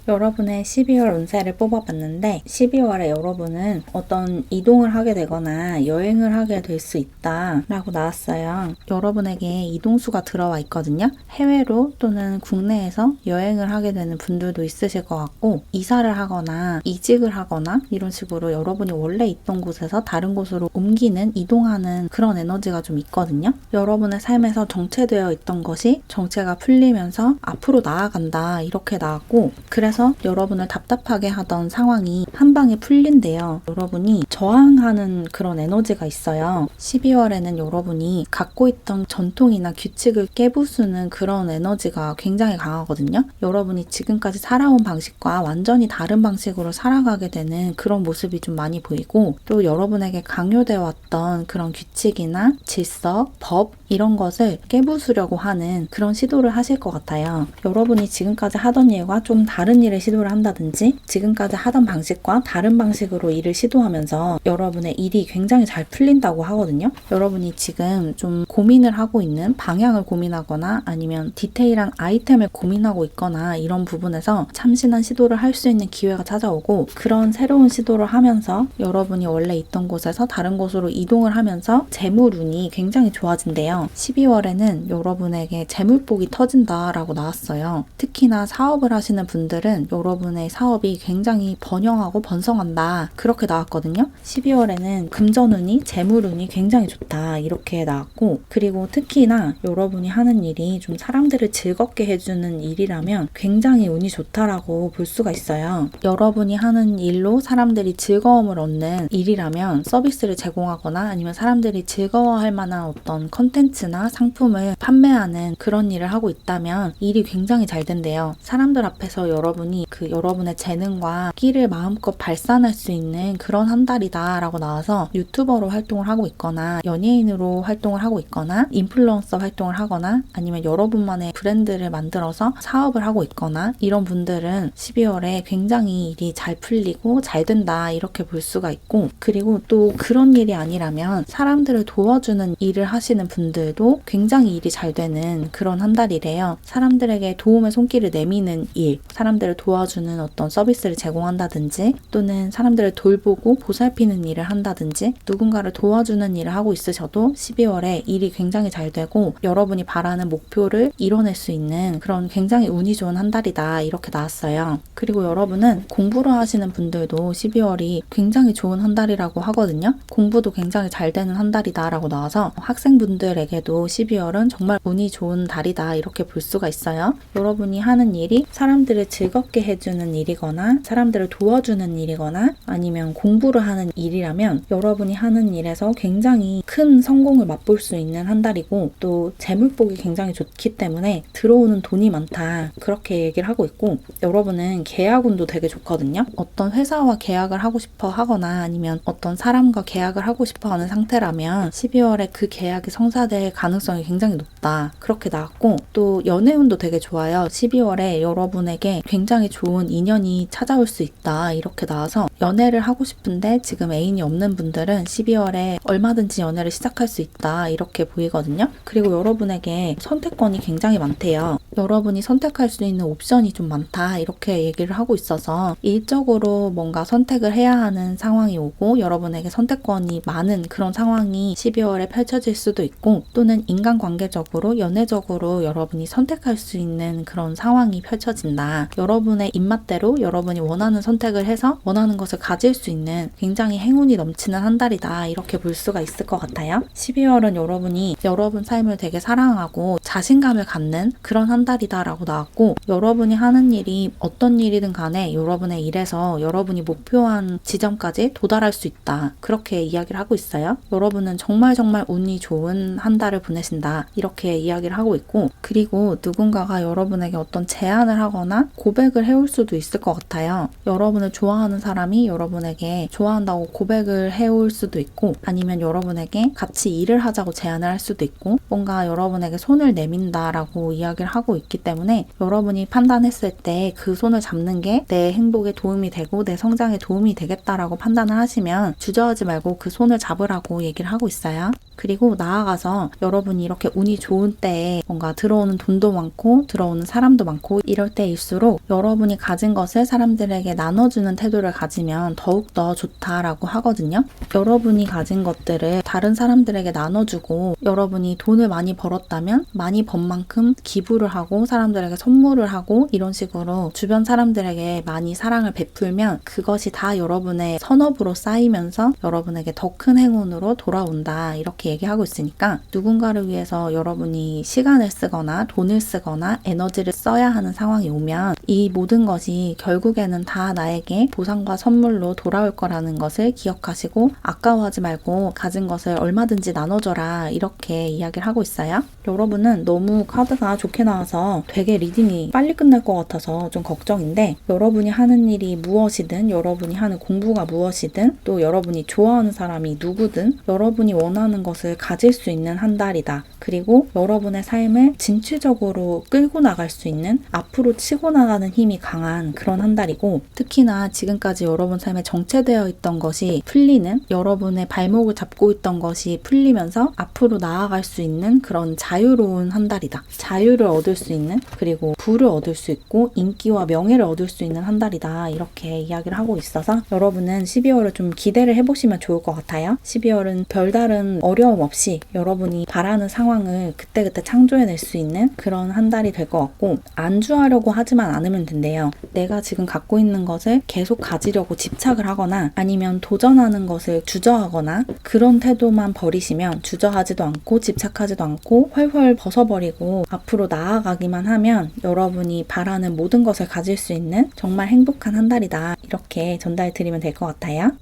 여러분의 12월 운세를 뽑아봤는데 12월에 여러분은 어떤 이동을 하게 되거나 여행을 하게 될 수 있다 라고 나왔어요. 여러분에게 이동수가 들어와 있거든요. 해외로 또는 국내에서 여행을 하게 되는 분들도 있으실 것 같고 이사를 하거나 이직을 하거나 이런 식으로 여러분이 원래 있던 곳에서 다른 곳으로 옮기는 이동하는 그런 에너지가 좀 있거든요. 여러분의 삶에서 정체되어 있던 것이 정체가 풀리면서 앞으로 나아간다 이렇게 나왔고 그래서 해서 여러분을 답답하게 하던 상황이 한 방에 풀린대요. 여러분이 저항하는 그런 에너지가 있어요. 12월에는 여러분이 갖고 있던 전통이나 규칙을 깨부수는 그런 에너지가 굉장히 강하거든요. 여러분이 지금까지 살아온 방식과 완전히 다른 방식으로 살아가게 되는 그런 모습이 좀 많이 보이고, 또 여러분에게 강요되어 왔던 그런 규칙이나 질서, 법 이런 것을 깨부수려고 하는 그런 시도를 하실 것 같아요. 여러분이 지금까지 하던 일과 좀 다른 일을 시도를 한다든지 지금까지 하던 방식과 다른 방식으로 일을 시도하면서 여러분의 일이 굉장히 잘 풀린다고 하거든요. 여러분이 지금 좀 고민을 하고 있는 방향을 고민하거나 아니면 디테일한 아이템을 고민하고 있거나 이런 부분에서 참신한 시도를 할 수 있는 기회가 찾아오고, 그런 새로운 시도를 하면서 여러분이 원래 있던 곳에서 다른 곳으로 이동을 하면서 재물운이 굉장히 좋아진대요. 12월에는 여러분에게 재물복이 터진다라고 나왔어요. 특히나 사업을 하시는 분들은 여러분의 사업이 굉장히 번영하고 번성한다, 그렇게 나왔거든요. 12월에는 금전운이, 재물운이 굉장히 좋다, 이렇게 나왔고, 그리고 특히나 여러분이 하는 일이 좀 사람들을 즐겁게 해주는 일이라면 굉장히 운이 좋다라고 볼 수가 있어요. 여러분이 하는 일로 사람들이 즐거움을 얻는 일이라면, 서비스를 제공하거나 아니면 사람들이 즐거워할 만한 어떤 컨텐츠나 상품을 판매하는 그런 일을 하고 있다면 일이 굉장히 잘 된대요. 사람들 앞에서 여러분이 여러분의 재능과 끼를 마음껏 발산할 수 있는 그런 한 달이다 라고 나와서, 유튜버로 활동을 하고 있거나 연예인으로 활동을 하고 있거나 인플루언서 활동을 하거나 아니면 여러분만의 브랜드를 만들어서 사업을 하고 있거나 이런 분들은 12월에 굉장히 일이 잘 풀리고 잘 된다, 이렇게 볼 수가 있고, 그리고 또 그런 일이 아니라면 사람들을 도와주는 일을 하시는 분들도 굉장히 일이 잘 되는 그런 한 달이래요. 사람들에게 도움의 손길을 내미는 일, 사람들을 도와주는 어떤 서비스를 제공한다든지 또는 사람들을 돌보고 보살피는 일을 한다든지 누군가를 도와주는 일을 하고 있으셔도 12월에 일이 굉장히 잘 되고 여러분이 바라는 목표를 이뤄낼 수 있는 그런 굉장히 운이 좋은 한 달이다, 이렇게 나왔어요. 그리고 여러분은 공부를 하시는 분들도 12월이 굉장히 좋은 한 달이라고 하거든요. 공부도 굉장히 잘 되는 한 달이다 라고 나와서 학생분들에게도 12월은 정말 운이 좋은 달이다, 이렇게 볼 수가 있어요. 여러분이 하는 일이 사람들을 즐겁게 해주는 일이거나 사람들을 도와주는 일이거나 아니면 공부를 하는 일이라면 여러분이 하는 일에서 굉장히 큰 성공을 맛볼 수 있는 한 달이고, 또 재물복이 굉장히 좋기 때문에 들어오는 돈이 많다, 그렇게 얘기를 하고 있고, 여러분은 계약운도 되게 좋거든요. 어떤 회사와 계약을 하고 싶어 하거나 아니면 어떤 사람과 계약을 하고 싶어 하는 상태라면 12월에 그 계약이 성사될 가능성이 굉장히 높다, 그렇게 나왔고, 또 연애운도 되게 좋아요. 12월에 여러분에게 굉장히 좋은 인연이 찾아올 수 있다, 이렇게 나와서 연애를 하고 싶은데 지금 애인이 없는 분들은 12월에 얼마든지 연애를 시작할 수 있다, 이렇게 보이거든요. 그리고 여러분에게 선택권이 굉장히 많대요. 여러분이 선택할 수 있는 옵션이 좀 많다, 이렇게 얘기를 하고 있어서 일적으로 뭔가 선택을 해야 하는 상황이 오고 여러분에게 선택권이 많은 그런 상황이 12월에 펼쳐질 수도 있고, 또는 인간관계적으로 연애적으로 여러분이 선택할 수 있는 그런 상황이 펼쳐진다. 여러분의 입맛대로 여러분이 원하는 선택을 해서 원하는 것을 가질 수 있는 굉장히 행운이 넘치는 한 달이다, 이렇게 볼 수가 있을 것 같아요. 12월은 여러분이 여러분 삶을 되게 사랑하고 자신감을 갖는 그런 한 달이다 라고 나왔고, 여러분이 하는 일이 어떤 일이든 간에 여러분의 일에서 여러분이 목표한 지점까지 도달할 수 있다, 그렇게 이야기를 하고 있어요. 여러분은 정말 운이 좋은 한 달을 보내신다, 이렇게 이야기를 하고 있고, 그리고 누군가가 여러분에게 어떤 제안을 하거나 고백을 해올 수도 있을 것 같아요. 여러분을 좋아하는 사람이 여러분에게 좋아한다고 고백을 해올 수도 있고, 아니면 여러분에게 같이 일을 하자고 제안을 할 수도 있고, 뭔가 여러분에게 손을 내민다라고 이야기를 하고 있기 때문에 여러분이 판단했을 때 그 손을 잡는 게 내 행복에 도움이 되고 내 성장에 도움이 되겠다라고 판단을 하시면 주저하지 말고 그 손을 잡으라고 얘기를 하고 있어요. 그리고 나아가서 여러분이 이렇게 운이 좋은 때에 뭔가 들어오는 돈도 많고 들어오는 사람도 많고 이럴 때일수록 여러분이 가진 것을 사람들에게 나눠주는 태도를 가지면 더욱더 좋다라고 하거든요. 여러분이 가진 것들을 다른 사람들에게 나눠주고 여러분이 돈을 많이 벌었다면 많이 번 만큼 기부를 하고 사람들에게 선물을 하고 이런 식으로 주변 사람들에게 많이 사랑을 베풀면 그것이 다 여러분의 선업으로 쌓이면서 여러분에게 더 큰 행운으로 돌아온다, 이렇게 얘기하고 있으니까 누군가를 위해서 여러분이 시간을 쓰거나 돈을 쓰거나 에너지를 써야 하는 상황이 오면 이 모든 것이 결국에는 다 나에게 보상과 선물로 돌아올 거라는 것을 기억하시고 아까워하지 말고 가진 것을 얼마든지 나눠줘라 이렇게 이야기를 하고 있어요. 여러분은 너무 카드가 좋게 나와서 되게 리딩이 빨리 끝날 것 같아서 좀 걱정인데 여러분이 하는 일이 무엇이든 여러분이 하는 공부가 무엇이든 또 여러분이 좋아하는 사람이 누구든 여러분이 원하는 것을 가질 수 있는 한 달이다. 그리고 여러분의 삶을 진취적으로 끌고 나갈 수 있는 앞으로 치고 나가는 힘이 강한 그런 한 달이고 특히나 지금까지 여러분 삶에 정체되어 있던 것이 풀리는 여러분의 발목을 잡고 있던 것이 풀리면서 앞으로 나아갈 수 있는 그런 자유로운 한 달이다. 자유를 얻을 수 있는 그리고 부를 얻을 수 있고 인기와 명예를 얻을 수 있는 한 달이다. 이렇게 이야기를 하고 있어서 여러분은 12월을 좀 기대를 해보시면 좋을 것 같아요. 12월은 별다른 어려움 없이 여러분이 바라는 상황을 그때그때 창조해낼 수 있는 그런 한 달이 될 것 같고 안주하려고 하지만 않으면 된대요. 내가 지금 갖고 있는 것을 계속 가지려고 집착을 하거나 아니면 도전하는 것을 주저하거나 그런 태도만 버리시면 주저하지도 않고 집착하지도 않고 훨훨 벗어버리고 앞으로 나아가기만 하면 여러분이 바라는 모든 것을 가질 수 있는 정말 행복한 한 달이다. 이렇게 전달드리면 될 것 같아요.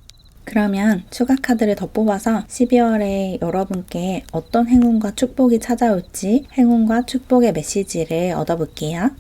그러면 추가 카드를 더 뽑아서 12월에 여러분께 어떤 행운과 축복이 찾아올지 행운과 축복의 메시지를 얻어볼게요.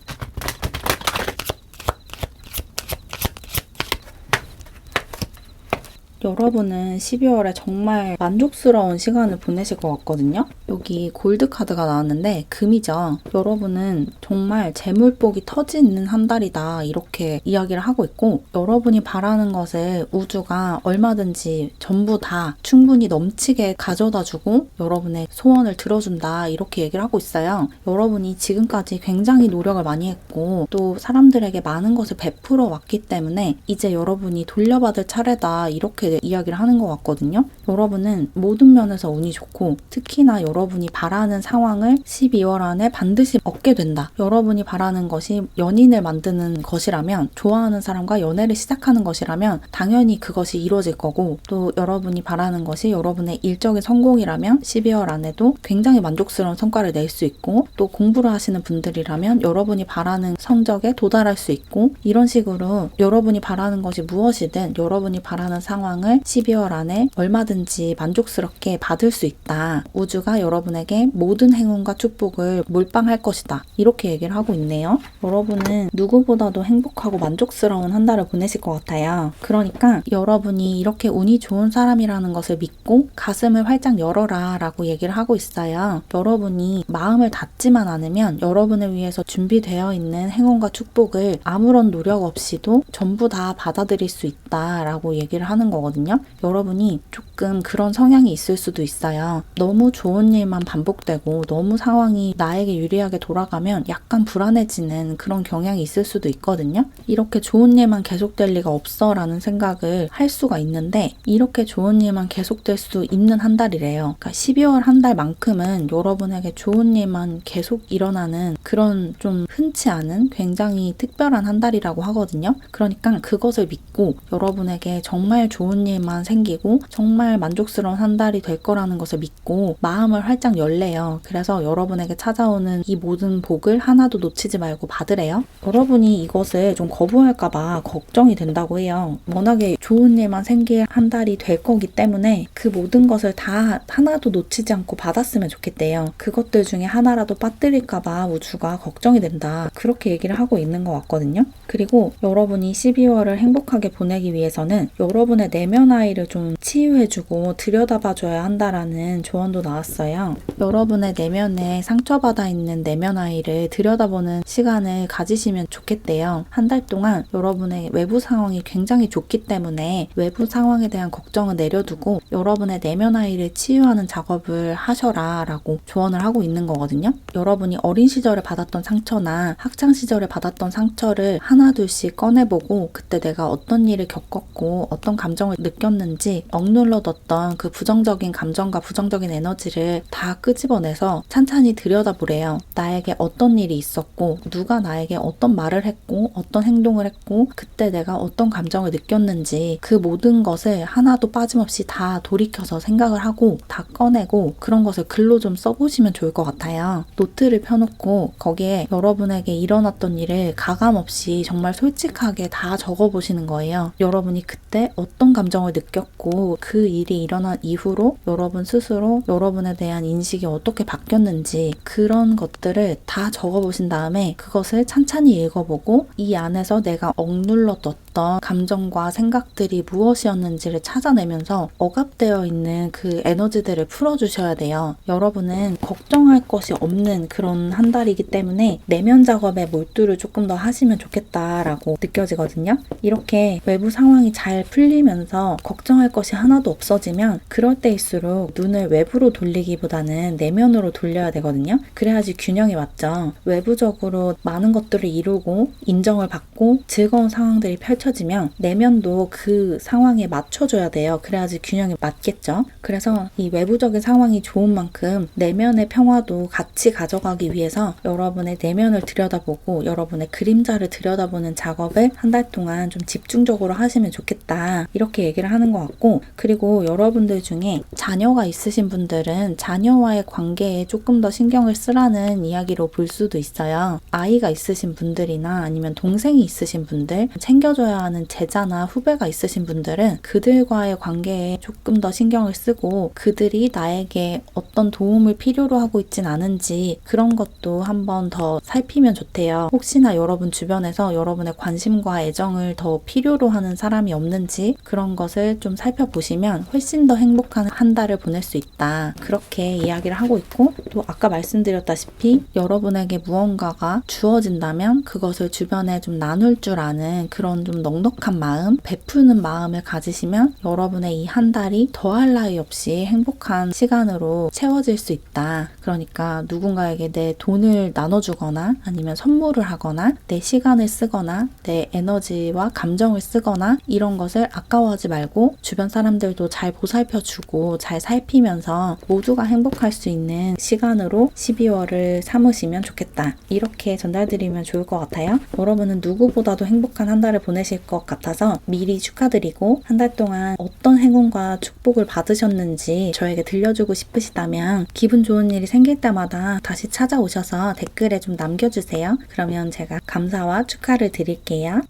여러분은 12월에 정말 만족스러운 시간을 보내실 것 같거든요. 여기 골드 카드가 나왔는데 금이죠. 여러분은 정말 재물복이 터지는 한 달이다 이렇게 이야기를 하고 있고 여러분이 바라는 것을 우주가 얼마든지 전부 다 충분히 넘치게 가져다주고 여러분의 소원을 들어준다 이렇게 얘기를 하고 있어요. 여러분이 지금까지 굉장히 노력을 많이 했고 또 사람들에게 많은 것을 베풀어 왔기 때문에 이제 여러분이 돌려받을 차례다 이렇게 이야기를 하는 것 같거든요. 여러분은 모든 면에서 운이 좋고 특히나 여러분이 바라는 상황을 12월 안에 반드시 얻게 된다. 여러분이 바라는 것이 연인을 만드는 것이라면 좋아하는 사람과 연애를 시작하는 것이라면 당연히 그것이 이루어질 거고 또 여러분이 바라는 것이 여러분의 일적인 성공이라면 12월 안에도 굉장히 만족스러운 성과를 낼 수 있고 또 공부를 하시는 분들이라면 여러분이 바라는 성적에 도달할 수 있고 이런 식으로 여러분이 바라는 것이 무엇이든 여러분이 바라는 상황을 12월 안에 얼마든지 만족스럽게 받을 수 있다. 우주가 여러분에게 모든 행운과 축복을 몰빵할 것이다. 이렇게 얘기를 하고 있네요. 여러분은 누구보다도 행복하고 만족스러운 한 달을 보내실 것 같아요. 그러니까 여러분이 이렇게 운이 좋은 사람이라는 것을 믿고 가슴을 활짝 열어라 라고 얘기를 하고 있어요. 여러분이 마음을 닫지만 않으면 여러분을 위해서 준비되어 있는 행운과 축복을 아무런 노력 없이도 전부 다 받아들일 수 있다 라고 얘기를 하는 거거든요. 여러분이 조금 그런 성향이 있을 수도 있어요. 너무 좋은 일만 반복되고 너무 상황이 나에게 유리하게 돌아가면 약간 불안해지는 그런 경향이 있을 수도 있거든요. 이렇게 좋은 일만 계속될 리가 없어 라는 생각을 할 수가 있는데 이렇게 좋은 일만 계속될 수 있는 한 달이래요. 그러니까 12월 한 달만큼은 여러분에게 좋은 일만 계속 일어나는 그런 좀 흔치 않은 굉장히 특별한 한 달이라고 하거든요. 그러니까 그것을 믿고 여러분에게 정말 좋은 일만 생기고 정말 만족스러운 한 달이 될 거라는 것을 믿고 마음을 활짝 열래요. 그래서 여러분에게 찾아오는 이 모든 복을 하나도 놓치지 말고 받으래요. 여러분이 이것을 좀 거부할까봐 걱정이 된다고 해요. 워낙에 좋은 일만 생길 한 달이 될 거기 때문에 그 모든 것을 다 하나도 놓치지 않고 받았으면 좋겠대요. 그것들 중에 하나라도 빠뜨릴까봐 우주가 걱정이 된다. 그렇게 얘기를 하고 있는 것 같거든요. 그리고 여러분이 12월을 행복하게 보내기 위해서는 여러분의 내면 아이를 좀 치유해주고 들여다봐줘야 한다라는 조언도 나왔어요. 여러분의 내면에 상처받아 있는 내면 아이를 들여다보는 시간을 가지시면 좋겠대요. 한 달 동안 여러분의 외부 상황이 굉장히 좋기 때문에 외부 상황에 대한 걱정을 내려두고 여러분의 내면 아이를 치유하는 작업을 하셔라 라고 조언을 하고 있는 거거든요. 여러분이 어린 시절에 받았던 상처나 학창 시절에 받았던 상처를 하나둘씩 꺼내보고 그때 내가 어떤 일을 겪었고 어떤 감정을 느꼈는지 억눌러뒀던 그 부정적인 감정과 부정적인 에너지를 다 끄집어내서 찬찬히 들여다보래요. 나에게 어떤 일이 있었고, 누가 나에게 어떤 말을 했고, 어떤 행동을 했고, 그때 내가 어떤 감정을 느꼈는지 그 모든 것을 하나도 빠짐없이 다 돌이켜서 생각을 하고 다 꺼내고 그런 것을 글로 좀 써보시면 좋을 것 같아요. 노트를 펴놓고 거기에 여러분에게 일어났던 일을 가감없이 정말 솔직하게 다 적어보시는 거예요. 여러분이 그때 어떤 감정을 느꼈고 그 일이 일어난 이후로 여러분 스스로 여러분에 대한 인식이 어떻게 바뀌었는지 그런 것들을 다 적어보신 다음에 그것을 찬찬히 읽어보고 이 안에서 내가 억눌러뒀던 감정과 생각들이 무엇이었는지를 찾아내면서 억압되어 있는 그 에너지들을 풀어주셔야 돼요. 여러분은 걱정할 것이 없는 그런 한 달이기 때문에 내면 작업에 몰두를 조금 더 하시면 좋겠다라고 느껴지거든요. 이렇게 외부 상황이 잘 풀리면서 걱정할 것이 하나도 없어지면 그럴 때일수록 눈을 외부로 돌리기보다는 내면으로 돌려야 되거든요. 그래야지 균형이 맞죠. 외부적으로 많은 것들을 이루고 인정을 받고 즐거운 상황들이 펼쳐지면 내면도 그 상황에 맞춰줘야 돼요. 그래야지 균형이 맞겠죠. 그래서 이 외부적인 상황이 좋은 만큼 내면의 평화도 같이 가져가기 위해서 여러분의 내면을 들여다보고 여러분의 그림자를 들여다보는 작업을 한 달 동안 좀 집중적으로 하시면 좋겠다. 이렇게 얘기를 하는 것 같고, 그리고 여러분들 중에 자녀가 있으신 분들은 자녀와의 관계에 조금 더 신경을 쓰라는 이야기로 볼 수도 있어요. 아이가 있으신 분들이나 아니면 동생이 있으신 분들, 챙겨줘야 하는 제자나 후배가 있으신 분들은 그들과의 관계에 조금 더 신경을 쓰고 그들이 나에게 어떤 도움을 필요로 하고 있진 않은지 그런 것도 한번 더 살피면 좋대요. 혹시나 여러분 주변에서 여러분의 관심과 애정을 더 필요로 하는 사람이 없는지 그런 것을 좀 살펴보시면 훨씬 더 행복한 한 달을 보낼 수 있다. 그렇게 이야기를 하고 있고, 또 아까 말씀드렸다시피 여러분에게 무언가가 주어진다면 그것을 주변에 좀 나눌 줄 아는 그런 좀 넉넉한 마음, 베푸는 마음을 가지시면 여러분의 이 한 달이 더할 나위 없이 행복한 시간으로 채워질 수 있다. 그러니까 누군가에게 내 돈을 나눠주거나 아니면 선물을 하거나 내 시간을 쓰거나 내 에너지와 감정을 쓰거나 이런 것을 아까워하지 말고 주변 사람들도 잘 보살펴주고 잘 살피면서 모두가 행복할 수 있는 시간으로 12월을 삼으시면 좋겠다. 이렇게 전달드리면 좋을 것 같아요. 여러분은 누구보다도 행복한 한 달을 보내실 것 같아서 미리 축하드리고, 한 달 동안 어떤 행운과 축복을 받으셨는지 저에게 들려주고 싶으시다면 기분 좋은 일이 생길 때마다 다시 찾아오셔서 댓글에 좀 남겨주세요. 그러면 제가 감사와 축하를 드릴게요.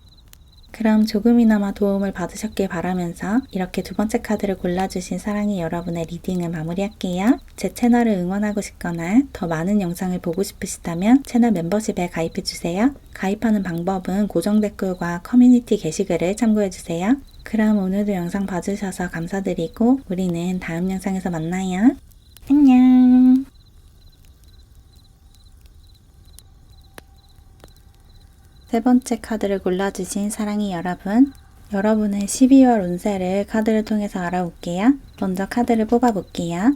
그럼 조금이나마 도움을 받으셨길 바라면서 이렇게 두 번째 카드를 골라주신 사랑이 여러분의 리딩을 마무리할게요. 제 채널을 응원하고 싶거나 더 많은 영상을 보고 싶으시다면 채널 멤버십에 가입해주세요. 가입하는 방법은 고정 댓글과 커뮤니티 게시글을 참고해주세요. 그럼 오늘도 영상 봐주셔서 감사드리고 우리는 다음 영상에서 만나요. 안녕. 세 번째 카드를 골라주신 사랑이 여러분, 여러분의 12월 운세를 카드를 통해서 알아볼게요. 먼저 카드를 뽑아볼게요.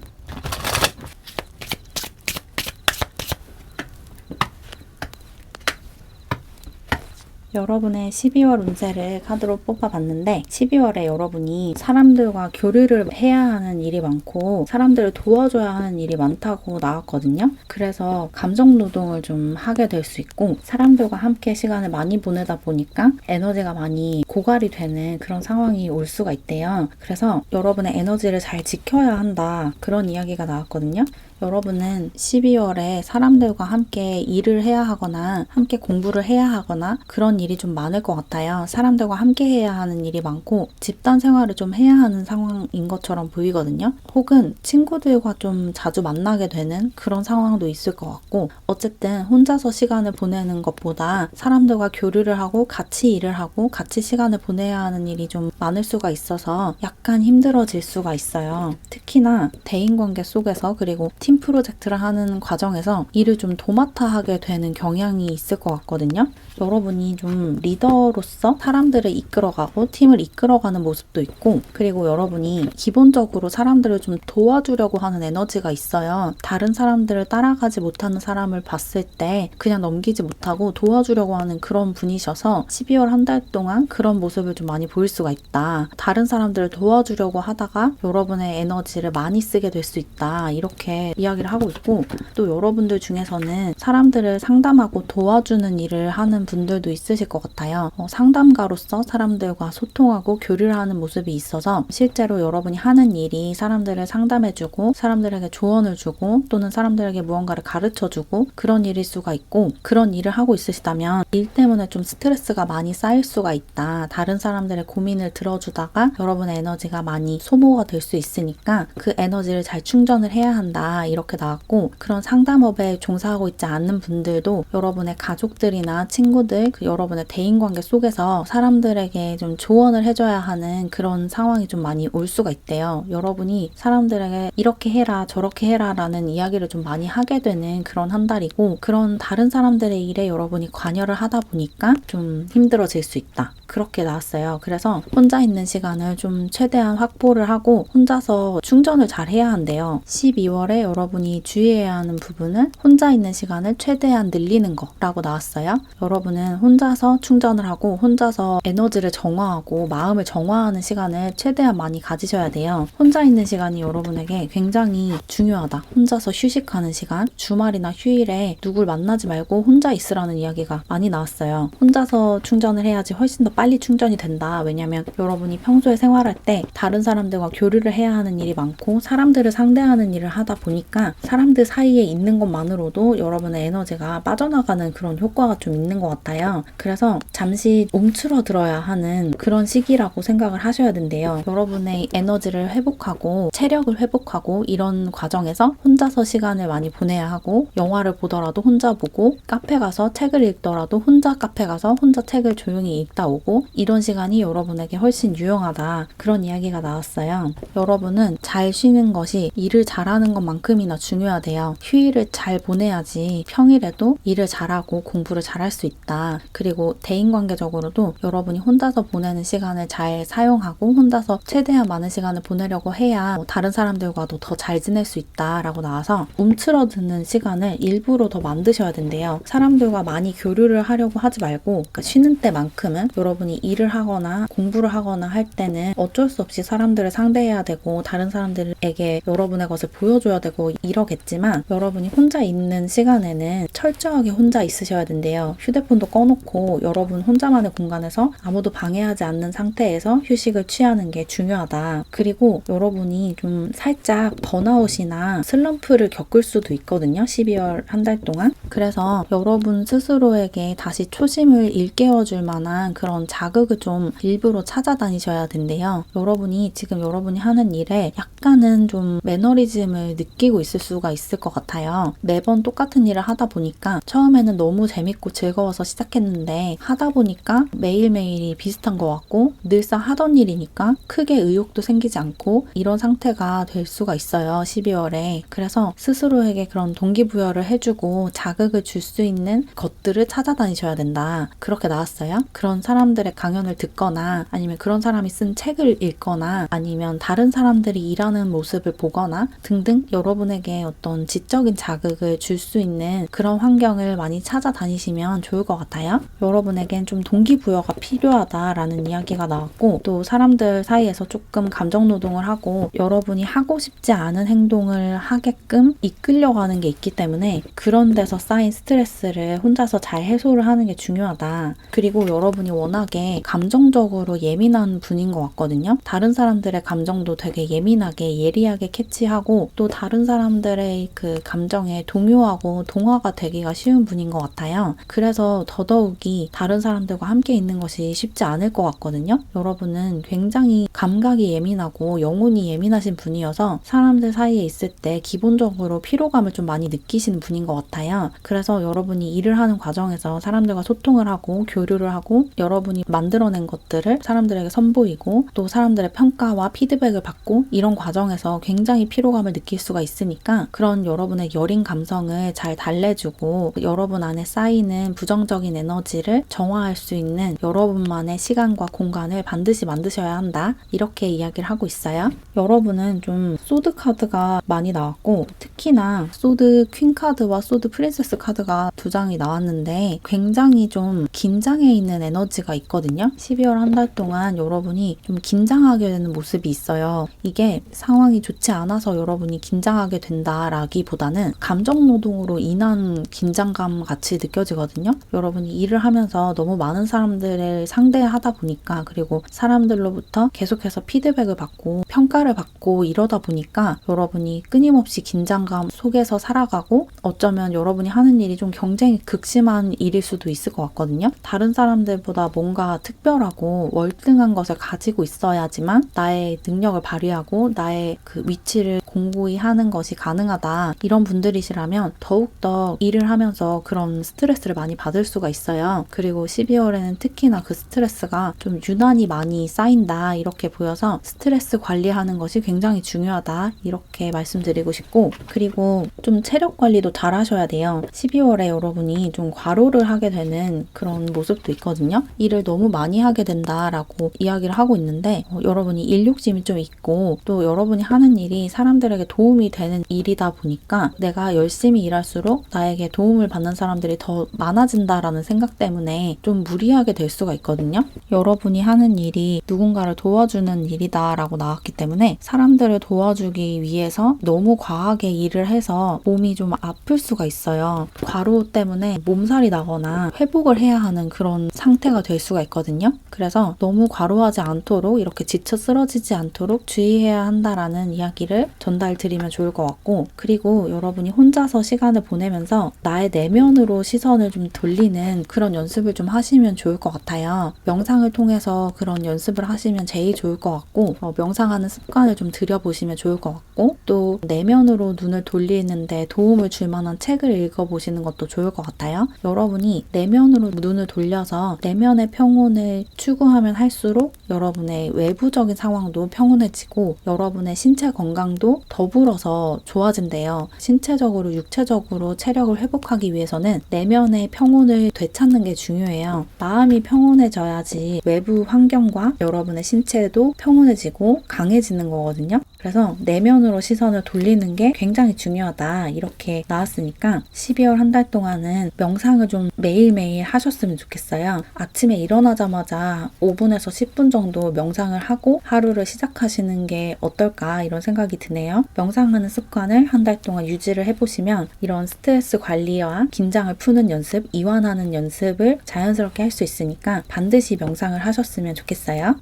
여러분의 12월 운세를 카드로 뽑아봤는데 12월에 여러분이 사람들과 교류를 해야 하는 일이 많고 사람들을 도와줘야 하는 일이 많다고 나왔거든요. 그래서 감정 노동을 좀 하게 될 수 있고 사람들과 함께 시간을 많이 보내다 보니까 에너지가 많이 고갈이 되는 그런 상황이 올 수가 있대요. 그래서 여러분의 에너지를 잘 지켜야 한다. 그런 이야기가 나왔거든요. 여러분은 12월에 사람들과 함께 일을 해야 하거나 함께 공부를 해야 하거나 그런 일이 좀 많을 것 같아요. 사람들과 함께 해야 하는 일이 많고 집단 생활을 좀 해야 하는 상황인 것처럼 보이거든요. 혹은 친구들과 좀 자주 만나게 되는 그런 상황도 있을 것 같고, 어쨌든 혼자서 시간을 보내는 것보다 사람들과 교류를 하고 같이 일을 하고 같이 시간을 보내야 하는 일이 좀 많을 수가 있어서 약간 힘들어질 수가 있어요. 특히나 대인관계 속에서 그리고 팀 프로젝트를 하는 과정에서 일을 좀 도맡아 하게 되는 경향이 있을 것 같거든요. 여러분이 좀 리더로서 사람들을 이끌어가고 팀을 이끌어가는 모습도 있고, 그리고 여러분이 기본적으로 사람들을 좀 도와주려고 하는 에너지가 있어요. 다른 사람들을 따라가지 못하는 사람을 봤을 때 그냥 넘기지 못하고 도와주려고 하는 그런 분이셔서 12월 한 달 동안 그런 모습을 좀 많이 보일 수가 있다. 다른 사람들을 도와주려고 하다가 여러분의 에너지를 많이 쓰게 될 수 있다. 이렇게 이야기를 하고 있고, 또 여러분들 중에서는 사람들을 상담하고 도와주는 일을 하는 분들도 있으실 것 같아요. 상담가로서 사람들과 소통하고 교류를 하는 모습이 있어서 실제로 여러분이 하는 일이 사람들을 상담해주고 사람들에게 조언을 주고 또는 사람들에게 무언가를 가르쳐주고 그런 일일 수가 있고, 그런 일을 하고 있으시다면 일 때문에 좀 스트레스가 많이 쌓일 수가 있다. 다른 사람들의 고민을 들어주다가 여러분의 에너지가 많이 소모가 될 수 있으니까 그 에너지를 잘 충전을 해야 한다. 이렇게 나왔고, 그런 상담업에 종사하고 있지 않는 분들도 여러분의 가족들이나 친구들, 여러분의 대인관계 속에서 사람들에게 좀 조언을 해줘야 하는 그런 상황이 좀 많이 올 수가 있대요. 여러분이 사람들에게 이렇게 해라 저렇게 해라 라는 이야기를 좀 많이 하게 되는 그런 한 달이고, 그런 다른 사람들의 일에 여러분이 관여를 하다 보니까 좀 힘들어질 수 있다. 그렇게 나왔어요. 그래서 혼자 있는 시간을 좀 최대한 확보를 하고 혼자서 충전을 잘 해야 한대요. 12월에 여러분이 주의해야 하는 부분은 혼자 있는 시간을 최대한 늘리는 거라고 나왔어요. 여러분은 혼자서 충전을 하고 혼자서 에너지를 정화하고 마음을 정화하는 시간을 최대한 많이 가지셔야 돼요. 혼자 있는 시간이 여러분에게 굉장히 중요하다. 혼자서 휴식하는 시간, 주말이나 휴일에 누굴 만나지 말고 혼자 있으라는 이야기가 많이 나왔어요. 혼자서 충전을 해야지 훨씬 더 빨리 충전이 된다. 왜냐면 여러분이 평소에 생활할 때 다른 사람들과 교류를 해야 하는 일이 많고 사람들을 상대하는 일을 하다 보니까 사람들 사이에 있는 것만으로도 여러분의 에너지가 빠져나가는 그런 효과가 좀 있는 것 같아요. 그래서 잠시 움츠러들어야 하는 그런 시기라고 생각을 하셔야 된대요. 여러분의 에너지를 회복하고 체력을 회복하고 이런 과정에서 혼자서 시간을 많이 보내야 하고, 영화를 보더라도 혼자 보고, 카페 가서 책을 읽더라도 혼자 카페 가서 혼자 책을 조용히 읽다 오고, 이런 시간이 여러분에게 훨씬 유용하다. 그런 이야기가 나왔어요. 여러분은 잘 쉬는 것이 일을 잘하는 것만큼이나 중요하대요. 휴일을 잘 보내야지 평일에도 일을 잘하고 공부를 잘할 수 있다. 그리고 대인관계적으로도 여러분이 혼자서 보내는 시간을 잘 사용하고 혼자서 최대한 많은 시간을 보내려고 해야 다른 사람들과도 더 잘 지낼 수 있다라고 나와서 움츠러드는 시간을 일부러 더 만드셔야 된대요. 사람들과 많이 교류를 하려고 하지 말고, 그러니까 쉬는 때만큼은 여러분이 일을 하거나 공부를 하거나 할 때는 어쩔 수 없이 사람들을 상대해야 되고 다른 사람들에게 여러분의 것을 보여줘야 되고 이러겠지만, 여러분이 혼자 있는 시간에는 철저하게 혼자 있으셔야 된대요. 휴대폰도 꺼놓고 여러분 혼자만의 공간에서 아무도 방해하지 않는 상태에서 휴식을 취하는 게 중요하다. 그리고 여러분이 좀 살짝 번아웃이나 슬럼프를 겪을 수도 있거든요. 12월 한 달 동안. 그래서 여러분 스스로에게 다시 초심을 일깨워줄 만한 그런 자극을 좀 일부러 찾아다니셔야 된대요. 여러분이 지금 여러분이 하는 일에 약간은 좀 매너리즘을 느끼고 있을 수가 있을 것 같아요. 매번 똑같은 일을 하다 보니까 처음에는 너무 재밌고 즐거워서 시작했는데 하다 보니까 매일매일이 비슷한 것 같고 늘상 하던 일이니까 크게 의욕도 생기지 않고 이런 상태가 될 수가 있어요. 12월에. 그래서 스스로에게 그런 동기부여를 해주고 자극을 줄 수 있는 것들을 찾아다니셔야 된다. 그렇게 나왔어요. 그런 사람들의 강연을 듣거나 아니면 그런 사람이 쓴 책을 읽거나 아니면 다른 사람들이 일하는 모습을 보거나 등등 여러분에게 어떤 지적인 자극을 줄 수 있는 그런 환경을 많이 찾아다니시면 좋을 것 같아요. 여러분에겐 좀 동기부여가 필요하다라는 이야기가 나왔고, 또 사람들 사이에서 조금 감정노동을 하고 여러분이 하고 싶지 않은 행동을 하게끔 이끌려가는 게 있기 때문에 그런 데서 쌓인 스트레스를 혼자서 잘 해소를 하는 게 중요하다. 그리고 여러분이 워낙에 감정적으로 예민한 분인 것 같거든요. 다른 사람들의 감정도 되게 예민하게 예리하게 캐치하고 또 다른 사람들의 그 감정에 동요하고 동화가 되기가 쉬운 분인 것 같아요. 그래서 더더욱이 다른 사람들과 함께 있는 것이 쉽지 않을 것 같거든요. 여러분은 굉장히 감각이 예민하고 영혼이 예민하신 분이어서 사람들 사이에 있을 때 기본적으로 피로감을 좀 많이 느끼시는 분인 것 같아요. 그래서 여러분이 일을 하는 과정에서 사람들과 소통을 하고 교류를 하고 여러분이 만들어낸 것들을 사람들에게 선보이고 또 사람들의 평가와 피드백을 받고 이런 과정에서 굉장히 피로감을 느낄 수가 있으니까 그런 여러분의 여린 감성을 잘 달래주고 여러분 안에 쌓이는 부정적 긍정적인 에너지를 정화할 수 있는 여러분만의 시간과 공간을 반드시 만드셔야 한다. 이렇게 이야기를 하고 있어요. 여러분은 좀 소드 카드가 많이 나왔고 특히나 소드 퀸 카드와 소드 프린세스 카드가 두 장이 나왔는데 굉장히 좀 긴장해 있는 에너지가 있거든요. 12월 한 달 동안 여러분이 좀 긴장하게 되는 모습이 있어요. 이게 상황이 좋지 않아서 여러분이 긴장하게 된다라기보다는 감정 노동으로 인한 긴장감 같이 느껴지거든요. 여러분이 일을 하면서 너무 많은 사람들을 상대하다 보니까 그리고 사람들로부터 계속해서 피드백을 받고 평가를 받고 이러다 보니까 여러분이 끊임없이 긴장감 속에서 살아가고 어쩌면 여러분이 하는 일이 좀 경쟁이 극심한 일일 수도 있을 것 같거든요. 다른 사람들보다 뭔가 특별하고 월등한 것을 가지고 있어야지만 나의 능력을 발휘하고 나의 그 위치를 공고히 하는 것이 가능하다. 이런 분들이시라면 더욱더 일을 하면서 그런 스트레스를 많이 받을 수가 있어요. 그리고 12월에는 특히나 그 스트레스가 좀 유난히 많이 쌓인다. 이렇게 보여서 스트레스 관리하는 것이 굉장히 중요하다. 이렇게 말씀드리고 싶고 그리고 좀 체력 관리도 잘 하셔야 돼요. 12월에 여러분이 좀 과로를 하게 되는 그런 모습도 있거든요. 일을 너무 많이 하게 된다라고 이야기를 하고 있는데 여러분이 일 욕심이 좀 있고 또 여러분이 하는 일이 사람들에게 도움이 되는 일이다 보니까 내가 열심히 일할수록 나에게 도움을 받는 사람들이 더 많아진다라는 생각 때문에 좀 무리하게 될 수가 있거든요. 여러분이 하는 일이 누군가를 도와주는 일이다라고 나왔기 때문에 사람들을 도와주기 위해서 너무 과하게 일을 해서 몸이 좀 아플 수가 있어요. 과로 때문에 몸살이 나거나 회복을 해야 하는 그런 상태가 될 수가 있거든요. 그래서 너무 과로하지 않도록 이렇게 지쳐 쓰러지지 않도록 주의해야 한다라는 이야기를 전달드리면 좋을 것 같고 그리고 여러분이 혼자서 시간을 보내면서 나의 내면으로 시선을 좀 돌리는 그런 연습을 좀 하시면 좋을 것 같아요. 명상을 통해서 그런 연습을 하시면 제일 좋을 것 같고 명상하는 습관을 좀 들여보시면 좋을 것 같고 또 내면으로 눈을 돌리는데 도움을 줄 만한 책을 읽어보시는 것도 좋을 것 같아요. 여러분이 내면으로 눈을 돌려서 내면의 평온을 추구하면 할수록 여러분의 외부적인 상황도 평온해지고 여러분의 신체 건강도 더불어서 좋아진대요. 신체적으로 육체적으로 체력을 회복하기 위해서는 내면의 평온을 되찾는 게 중요해요. 마음이 평온해져야지 외부 환경과 여러분의 신체도 평온해지고 강해지는 거거든요. 그래서 내면으로 시선을 돌리는 게 굉장히 중요하다. 이렇게 나왔으니까 12월 한 달 동안은 명상을 좀 매일매일 하셨으면 좋겠어요. 아침에 일어나자마자 5분에서 10분 정도 명상을 하고 하루를 시작하시는 게 어떨까 이런 생각이 드네요. 명상하는 습관을 한 달 동안 유지를 해보시면 이런 스트레스 관리와 긴장을 푸는 연습, 이완하는 연습을 자연스럽게 할 수 있으니까 반드시 명상을 하셨으면 좋겠어요.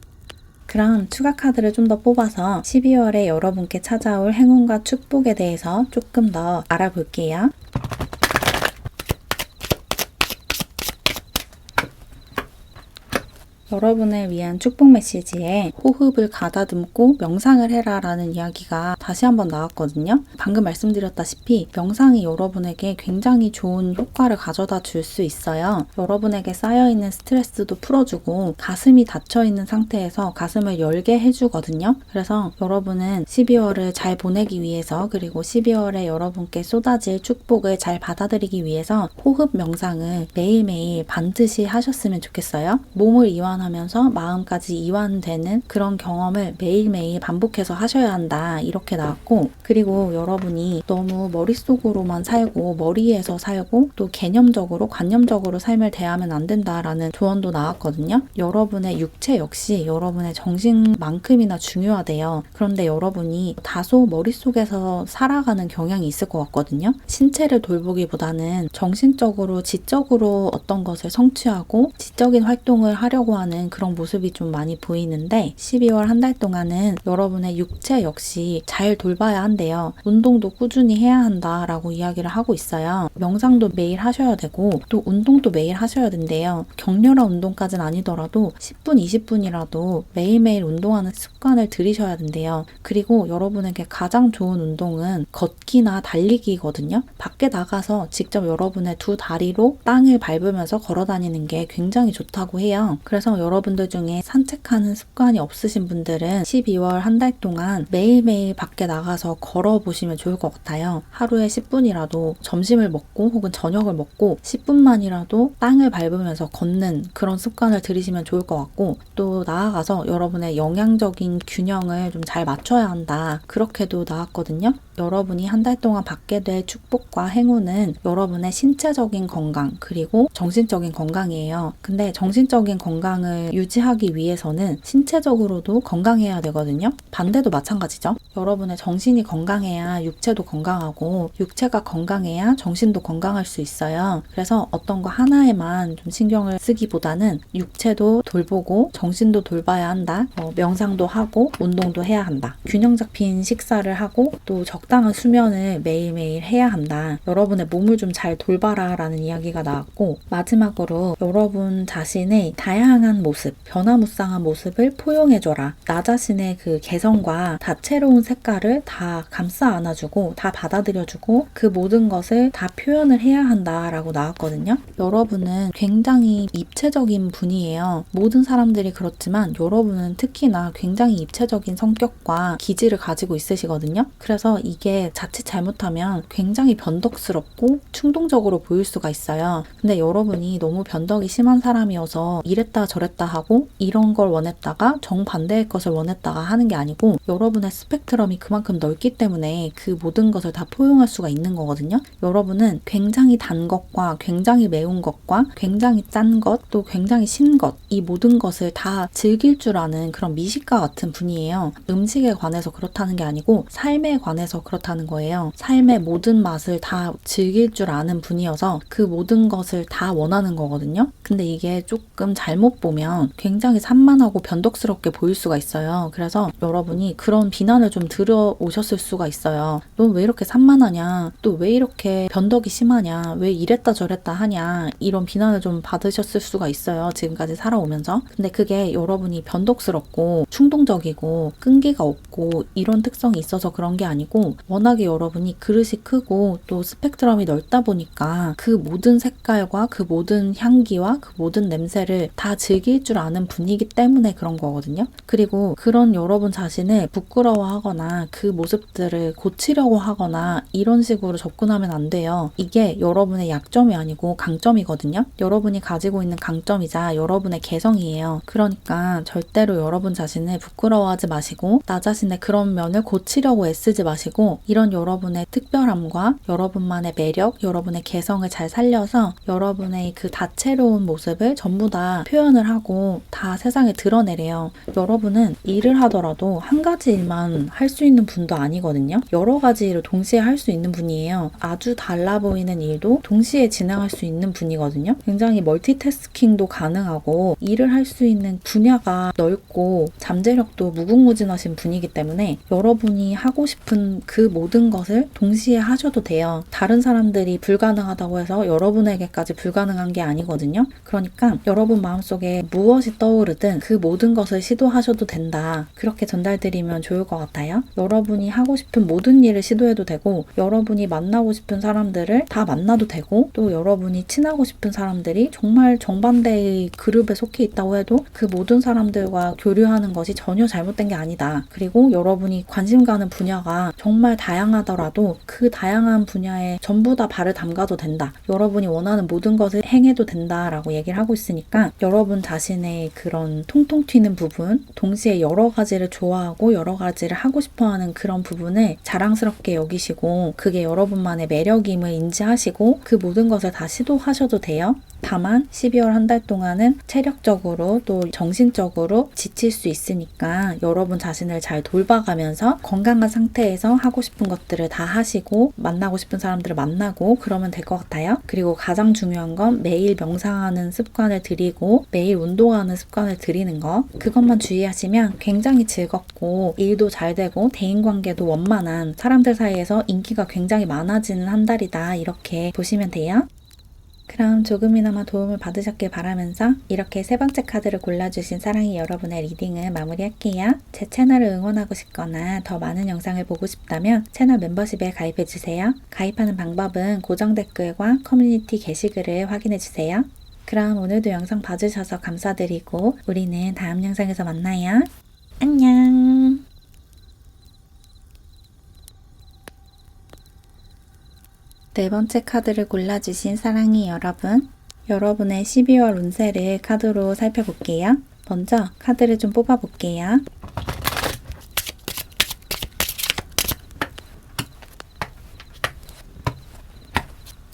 그럼 추가 카드를 좀 더 뽑아서 12월에 여러분께 찾아올 행운과 축복에 대해서 조금 더 알아볼게요. 여러분을 위한 축복 메시지에 호흡을 가다듬고 명상을 해라 라는 이야기가 다시 한번 나왔거든요. 방금 말씀드렸다시피 명상이 여러분에게 굉장히 좋은 효과를 가져다 줄 수 있어요. 여러분에게 쌓여있는 스트레스도 풀어주고 가슴이 닫혀있는 상태에서 가슴을 열게 해주거든요. 그래서 여러분은 12월을 잘 보내기 위해서 그리고 12월에 여러분께 쏟아질 축복을 잘 받아들이기 위해서 호흡 명상을 매일매일 반드시 하셨으면 좋겠어요. 몸을 이완하면서 마음까지 이완되는 그런 경험을 매일매일 반복해서 하셔야 한다. 이렇게 나왔고 그리고 여러분이 너무 머릿속으로만 살고 머리에서 살고 또 개념적으로 관념적으로 삶을 대하면 안 된다라는 조언도 나왔거든요. 여러분의 육체 역시 여러분의 정신만큼이나 중요하대요. 그런데 여러분이 다소 머릿속에서 살아가는 경향이 있을 것 같거든요. 신체를 돌보기보다는 정신적으로 지적으로 어떤 것을 성취하고 지적인 활동을 하려고 하는 그런 모습이 좀 많이 보이는데 12월 한 달 동안은 여러분의 육체 역시 잘 돌봐야 한대요. 운동도 꾸준히 해야 한다라고 이야기를 하고 있어요. 명상도 매일 하셔야 되고 또 운동도 매일 하셔야 된대요. 격렬한 운동까지는 아니더라도 10분, 20분이라도 매일매일 운동하는 습관을 들이셔야 된대요. 그리고 여러분에게 가장 좋은 운동은 걷기나 달리기거든요. 밖에 나가서 직접 여러분의 두 다리로 땅을 밟으면서 걸어 다니는 게 굉장히 좋다고 해요. 그래서 그래서 여러분들 중에 산책하는 습관이 없으신 분들은 12월 한 달 동안 매일매일 밖에 나가서 걸어보시면 좋을 것 같아요. 하루에 10분이라도 점심을 먹고 혹은 저녁을 먹고 10분만이라도 땅을 밟으면서 걷는 그런 습관을 들이시면 좋을 것 같고, 또 나아가서 여러분의 영양적인 균형을 좀 잘 맞춰야 한다. 그렇게도 나왔거든요. 여러분이 한 달 동안 받게 될 축복과 행운은 여러분의 신체적인 건강 그리고 정신적인 건강이에요. 근데 정신적인 건강을 유지하기 위해서는 신체적으로도 건강해야 되거든요. 반대도 마찬가지죠. 여러분의 정신이 건강해야 육체도 건강하고 육체가 건강해야 정신도 건강할 수 있어요. 그래서 어떤 거 하나에만 좀 신경을 쓰기보다는 육체도 돌보고 정신도 돌봐야 한다. 명상도 하고 운동도 해야 한다. 균형 잡힌 식사를 하고 또 적당한 수면을 매일매일 해야 한다. 여러분의 몸을 좀 잘 돌봐라 라는 이야기가 나왔고, 마지막으로 여러분 자신의 다양한 모습, 변화무쌍한 모습을 포용해줘라. 나 자신의 그 개성과 다채로운 색깔을 다 감싸 안아주고 다 받아들여주고 그 모든 것을 다 표현을 해야 한다라고 나왔거든요. 여러분은 굉장히 입체적인 분이에요. 모든 사람들이 그렇지만 여러분은 특히나 굉장히 입체적인 성격과 기질을 가지고 있으시거든요. 그래서 이게 자칫 잘못하면 굉장히 변덕스럽고 충동적으로 보일 수가 있어요. 근데 여러분이 너무 변덕이 심한 사람이어서 이랬다 저랬다 하고 이런 걸 원했다가 정반대의 것을 원했다가 하는 게 아니고, 여러분의 스펙트럼이 그만큼 넓기 때문에 그 모든 것을 다 포용할 수가 있는 거거든요. 여러분은 굉장히 단 것과 굉장히 매운 것과 굉장히 짠 것, 또 굉장히 신 것, 이 모든 것을 다 즐길 줄 아는 그런 미식가 같은 분이에요. 음식에 관해서 그렇다는 게 아니고 삶에 관해서 그렇다는 거예요. 삶의 모든 맛을 다 즐길 줄 아는 분이어서 그 모든 것을 다 원하는 거거든요. 근데 이게 조금 잘못 보면 굉장히 산만하고 변덕스럽게 보일 수가 있어요. 그래서 여러분이 그런 비난을 좀 들어오셨을 수가 있어요. 너 왜 이렇게 산만하냐? 또 왜 이렇게 변덕이 심하냐? 왜 이랬다 저랬다 하냐? 이런 비난을 좀 받으셨을 수가 있어요. 지금까지 살아오면서. 근데 그게 여러분이 변덕스럽고 충동적이고 끈기가 없고 이런 특성이 있어서 그런 게 아니고, 워낙에 여러분이 그릇이 크고 또 스펙트럼이 넓다 보니까 그 모든 색깔과 그 모든 향기와 그 모든 냄새를 다 즐길 줄 아는 분이기 때문에 그런 거거든요. 그리고 그런 여러분 자신을 부끄러워하거나 그 모습들을 고치려고 하거나 이런 식으로 접근하면 안 돼요. 이게 여러분의 약점이 아니고 강점이거든요. 여러분이 가지고 있는 강점이자 여러분의 개성이에요. 그러니까 절대로 여러분 자신을 부끄러워하지 마시고 나 자신의 그런 면을 고치려고 애쓰지 마시고, 이런 여러분의 특별함과 여러분만의 매력, 여러분의 개성을 잘 살려서 여러분의 그 다채로운 모습을 전부 다 표현을 하고 다 세상에 드러내래요. 여러분은 일을 하더라도 한 가지 일만 할 수 있는 분도 아니거든요. 여러 가지 일을 동시에 할 수 있는 분이에요. 아주 달라 보이는 일도 동시에 진행할 수 있는 분이거든요. 굉장히 멀티태스킹도 가능하고 일을 할 수 있는 분야가 넓고 잠재력도 무궁무진하신 분이기 때문에 여러분이 하고 싶은 그 모든 것을 동시에 하셔도 돼요. 다른 사람들이 불가능하다고 해서 여러분에게까지 불가능한 게 아니거든요. 그러니까 여러분 마음속에 무엇이 떠오르든 그 모든 것을 시도하셔도 된다. 그렇게 전달드리면 좋을 것 같아요. 여러분이 하고 싶은 모든 일을 시도해도 되고, 여러분이 만나고 싶은 사람들을 다 만나도 되고, 또 여러분이 친하고 싶은 사람들이 정말 정반대의 그룹에 속해 있다고 해도 그 모든 사람들과 교류하는 것이 전혀 잘못된 게 아니다. 그리고 여러분이 관심 가는 분야가 정말 다양하더라도 그 다양한 분야에 전부 다 발을 담가도 된다. 여러분이 원하는 모든 것을 행해도 된다라고 얘기를 하고 있으니까, 여러분 자신의 그런 통통 튀는 부분, 동시에 여러 가지를 좋아하고 여러 가지를 하고 싶어하는 그런 부분을 자랑스럽게 여기시고 그게 여러분만의 매력임을 인지하시고 그 모든 것을 다 시도하셔도 돼요. 다만 12월 한 달 동안은 체력적으로 또 정신적으로 지칠 수 있으니까 여러분 자신을 잘 돌봐가면서 건강한 상태에서 하고 싶은 것들을 다 하시고 만나고 싶은 사람들을 만나고 그러면 될 것 같아요. 그리고 가장 중요한 건 매일 명상하는 습관을 들이고 매일 운동하는 습관을 들이는 거, 그것만 주의하시면 굉장히 즐겁고 일도 잘 되고 대인관계도 원만한, 사람들 사이에서 인기가 굉장히 많아지는 한 달이다, 이렇게 보시면 돼요. 그럼 조금이나마 도움을 받으셨길 바라면서 이렇게 세 번째 카드를 골라주신 사랑이 여러분의 리딩을 마무리할게요. 제 채널을 응원하고 싶거나 더 많은 영상을 보고 싶다면 채널 멤버십에 가입해주세요. 가입하는 방법은 고정 댓글과 커뮤니티 게시글을 확인해주세요. 그럼 오늘도 영상 봐주셔서 감사드리고 우리는 다음 영상에서 만나요. 안녕. 네 번째 카드를 골라주신 사랑이 여러분, 여러분의 12월 운세를 카드로 살펴볼게요. 먼저 카드를 좀 뽑아볼게요.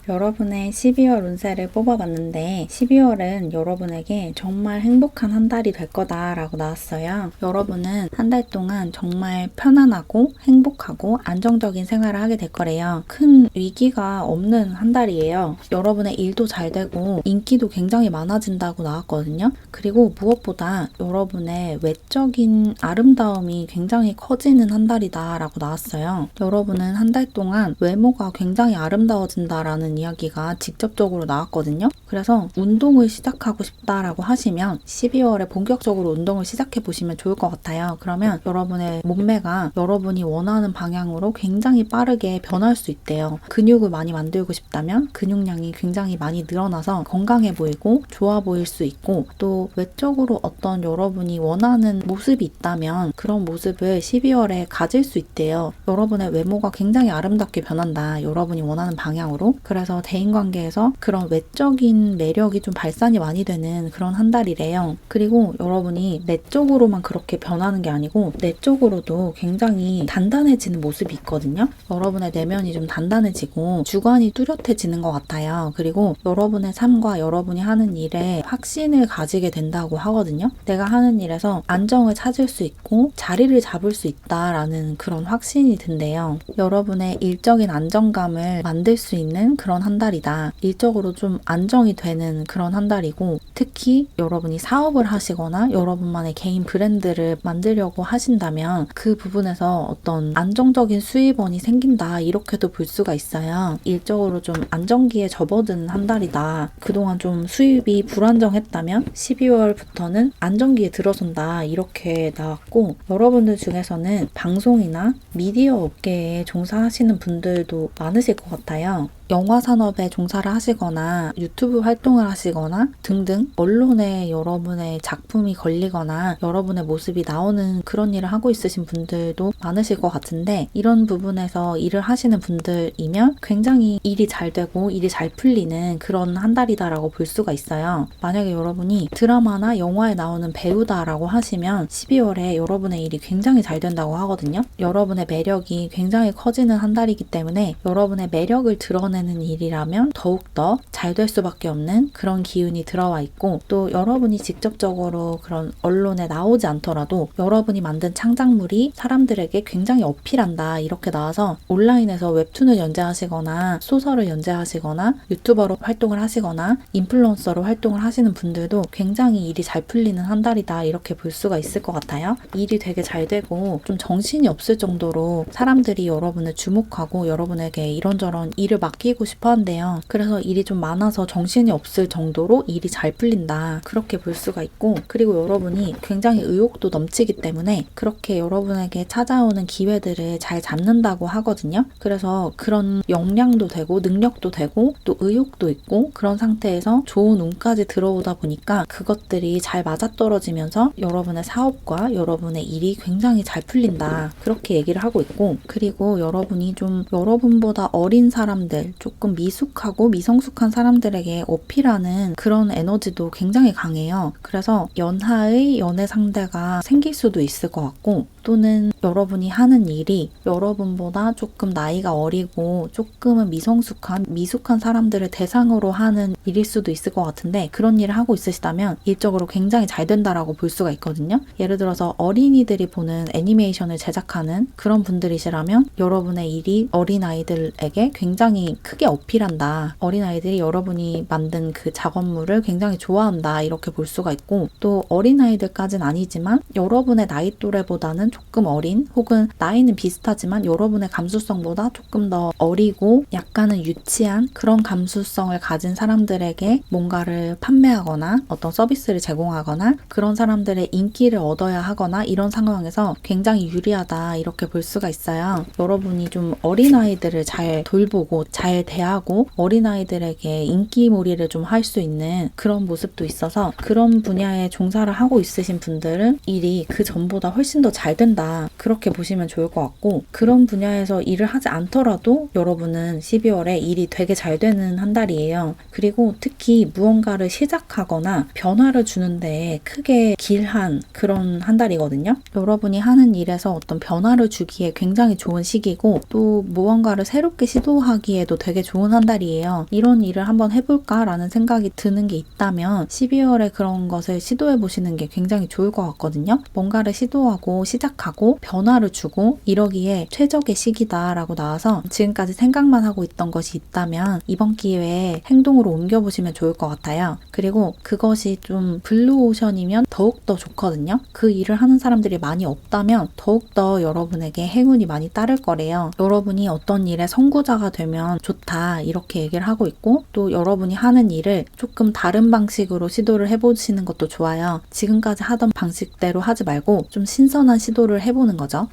여러분의 12월 운세를 뽑아봤는데 12월은 여러분에게 정말 행복한 한 달이 될 거다라고 나왔어요. 여러분은 한 달 동안 정말 편안하고 행복하고 안정적인 생활을 하게 될 거래요. 큰 위기가 없는 한 달이에요. 여러분의 일도 잘 되고 인기도 굉장히 많아진다고 나왔거든요. 그리고 무엇보다 여러분의 외적인 아름다움이 굉장히 커지는 한 달이다라고 나왔어요. 여러분은 한 달 동안 외모가 굉장히 아름다워진다라는 이야기가 직접적으로 나왔거든요. 그래서 운동을 시작하고 싶다라고 하시면 12월에 본격적으로 운동을 시작해 보시면 좋을 것 같아요. 그러면 여러분의 몸매가 여러분이 원하는 방향으로 굉장히 빠르게 변할 수 있대요. 근육을 많이 만들고 싶다면 근육량이 굉장히 많이 늘어나서 건강해 보이고 좋아 보일 수 있고, 또 외적으로 어떤 여러분이 원하는 모습이 있다면 그런 모습을 12월에 가질 수 있대요. 여러분의 외모가 굉장히 아름답게 변한다. 여러분이 원하는 방향으로. 그래서 대인관계에서 그런 외적인 매력이 좀 발산이 많이 되는 그런 한 달이래요. 그리고 여러분이 내적으로만 그렇게 변하는 게 아니고 내적으로도 굉장히 단단해지는 모습이 있거든요. 여러분의 내면이 좀 단단해지고 주관이 뚜렷해지는 것 같아요. 그리고 여러분의 삶과 여러분이 하는 일에 확신을 가지게 된다고 하거든요. 내가 하는 일에서 안정을 찾을 수 있고 자리를 잡을 수 있다라는 그런 확신이 든대요. 여러분의 일적인 안정감을 만들 수 있는 그런 한 달이다. 일적으로 좀 안정이 되는 그런 한 달이고, 특히 여러분이 사업을 하시거나 여러분만의 개인 브랜드를 만들려고 하신다면 그 부분에서 어떤 안정적인 수입원이 생긴다, 이렇게도 볼 수가 있어요. 일적으로 좀 안정기에 접어든 한 달이다. 그동안 좀 수입이 불안정했다면 12월부터는 안정기에 들어선다, 이렇게 나왔고, 여러분들 중에서는 방송이나 미디어 업계에 종사하시는 분들도 많으실 것 같아요. 영화 산업에 종사를 하시거나 유튜브 활동을 하시거나 등등 언론에 여러분의 작품이 걸리거나 여러분의 모습이 나오는 그런 일을 하고 있으신 분들도 많으실 것 같은데, 이런 부분에서 일을 하시는 분들이면 굉장히 일이 잘 되고 일이 잘 풀리는 그런 한 달이다라고 볼 수가 있어요. 만약에 여러분이 드라마나 영화에 나오는 배우다라고 하시면 12월에 여러분의 일이 굉장히 잘 된다고 하거든요. 여러분의 매력이 굉장히 커지는 한 달이기 때문에 여러분의 매력을 드러내는 일이라면 더욱더 잘 될 수밖에 없는 그런 기운이 들어와 있고, 또 여러분이 직접적으로 그런 언론에 나오지 않더라도 여러분이 만든 창작물이 사람들에게 굉장히 어필한다, 이렇게 나와서 온라인에서 웹툰을 연재하시거나 소설을 연재하시거나 유튜버로 활동을 하시거나 인플루언서로 활동을 하시는 분들도 굉장히 일이 잘 풀리는 한 달이다, 이렇게 볼 수가 있을 것 같아요. 일이 되게 잘 되고 좀 정신이 없을 정도로 사람들이 여러분을 주목하고 여러분에게 이런저런 일을 맡기고 싶어 한대요. 그래서 일이 좀 많아서 정신이 없을 정도로 일이 잘 풀린다, 그렇게 볼 수가 있고, 그리고 여러분이 굉장히 의욕도 넘치기 때문에 그렇게 여러분에게 찾아오는 기회들을 잘 잡는다고 하거든요. 그래서 그런 역량도 되고 능력도 되고 또 의욕도 있고 그런 상태에서 좋은 운까지 들어오다 보니까 그것들이 잘 맞아떨어지면서 여러분의 사업과 여러분의 일이 굉장히 잘 풀린다, 그렇게 얘기를 하고 있고, 그리고 여러분이 좀 여러분보다 어린 사람들, 조금 미숙하고 미성숙한 사람들에게 어필하는 그런 에너지도 굉장히 강해요. 그래서 연하의 연애 상대가 생길 수도 있을 것 같고, 또는 여러분이 하는 일이 여러분보다 조금 나이가 어리고 조금은 미숙한 사람들을 대상으로 하는 일일 수도 있을 것 같은데, 그런 일을 하고 있으시다면 일적으로 굉장히 잘 된다라고 볼 수가 있거든요. 예를 들어서 어린이들이 보는 애니메이션을 제작하는 그런 분들이시라면 여러분의 일이 어린아이들에게 굉장히 크게 어필한다, 어린아이들이 여러분이 만든 그 작업물을 굉장히 좋아한다, 이렇게 볼 수가 있고, 또 어린아이들까지는 아니지만 여러분의 나이 또래보다는 조금 어린 혹은 나이는 비슷하지만 여러분의 감수성보다 조금 더 어리고 약간은 유치한 그런 감수성을 가진 사람들에게 뭔가를 판매하거나 어떤 서비스를 제공하거나 그런 사람들의 인기를 얻어야 하거나 이런 상황에서 굉장히 유리하다 이렇게 볼 수가 있어요. 여러분이 좀 어린아이들을 잘 돌보고 잘 대하고 어린아이들에게 인기몰이를 좀 할 수 있는 그런 모습도 있어서 그런 분야에 종사를 하고 있으신 분들은 일이 그 전보다 훨씬 더 잘 된다 그렇게 보시면 좋을 것 같고, 그런 분야에서 일을 하지 않더라도 여러분은 12월에 일이 되게 잘 되는 한 달이에요. 그리고 특히 무언가를 시작하거나 변화를 주는데 크게 길한 그런 한 달이거든요. 여러분이 하는 일에서 어떤 변화를 주기에 굉장히 좋은 시기고 또 무언가를 새롭게 시도하기에도 되게 좋은 한 달이에요. 이런 일을 한번 해볼까라는 생각이 드는 게 있다면 12월에 그런 것을 시도해 보시는 게 굉장히 좋을 것 같거든요. 뭔가를 시도하고 시작하고 변화를 주고 이러기에 최적의 시기다라고 나와서 지금까지 생각만 하고 있던 것이 있다면 이번 기회에 행동으로 옮겨보시면 좋을 것 같아요. 그리고 그것이 좀 블루오션이면 더욱더 좋거든요. 그 일을 하는 사람들이 많이 없다면 더욱더 여러분에게 행운이 많이 따를 거래요. 여러분이 어떤 일에 선구자가 되면 좋다 이렇게 얘기를 하고 있고, 또 여러분이 하는 일을 조금 다른 방식으로 시도를 해보시는 것도 좋아요. 지금까지 하던 방식대로 하지 말고 좀 신선한 시도를 해보는 거죠.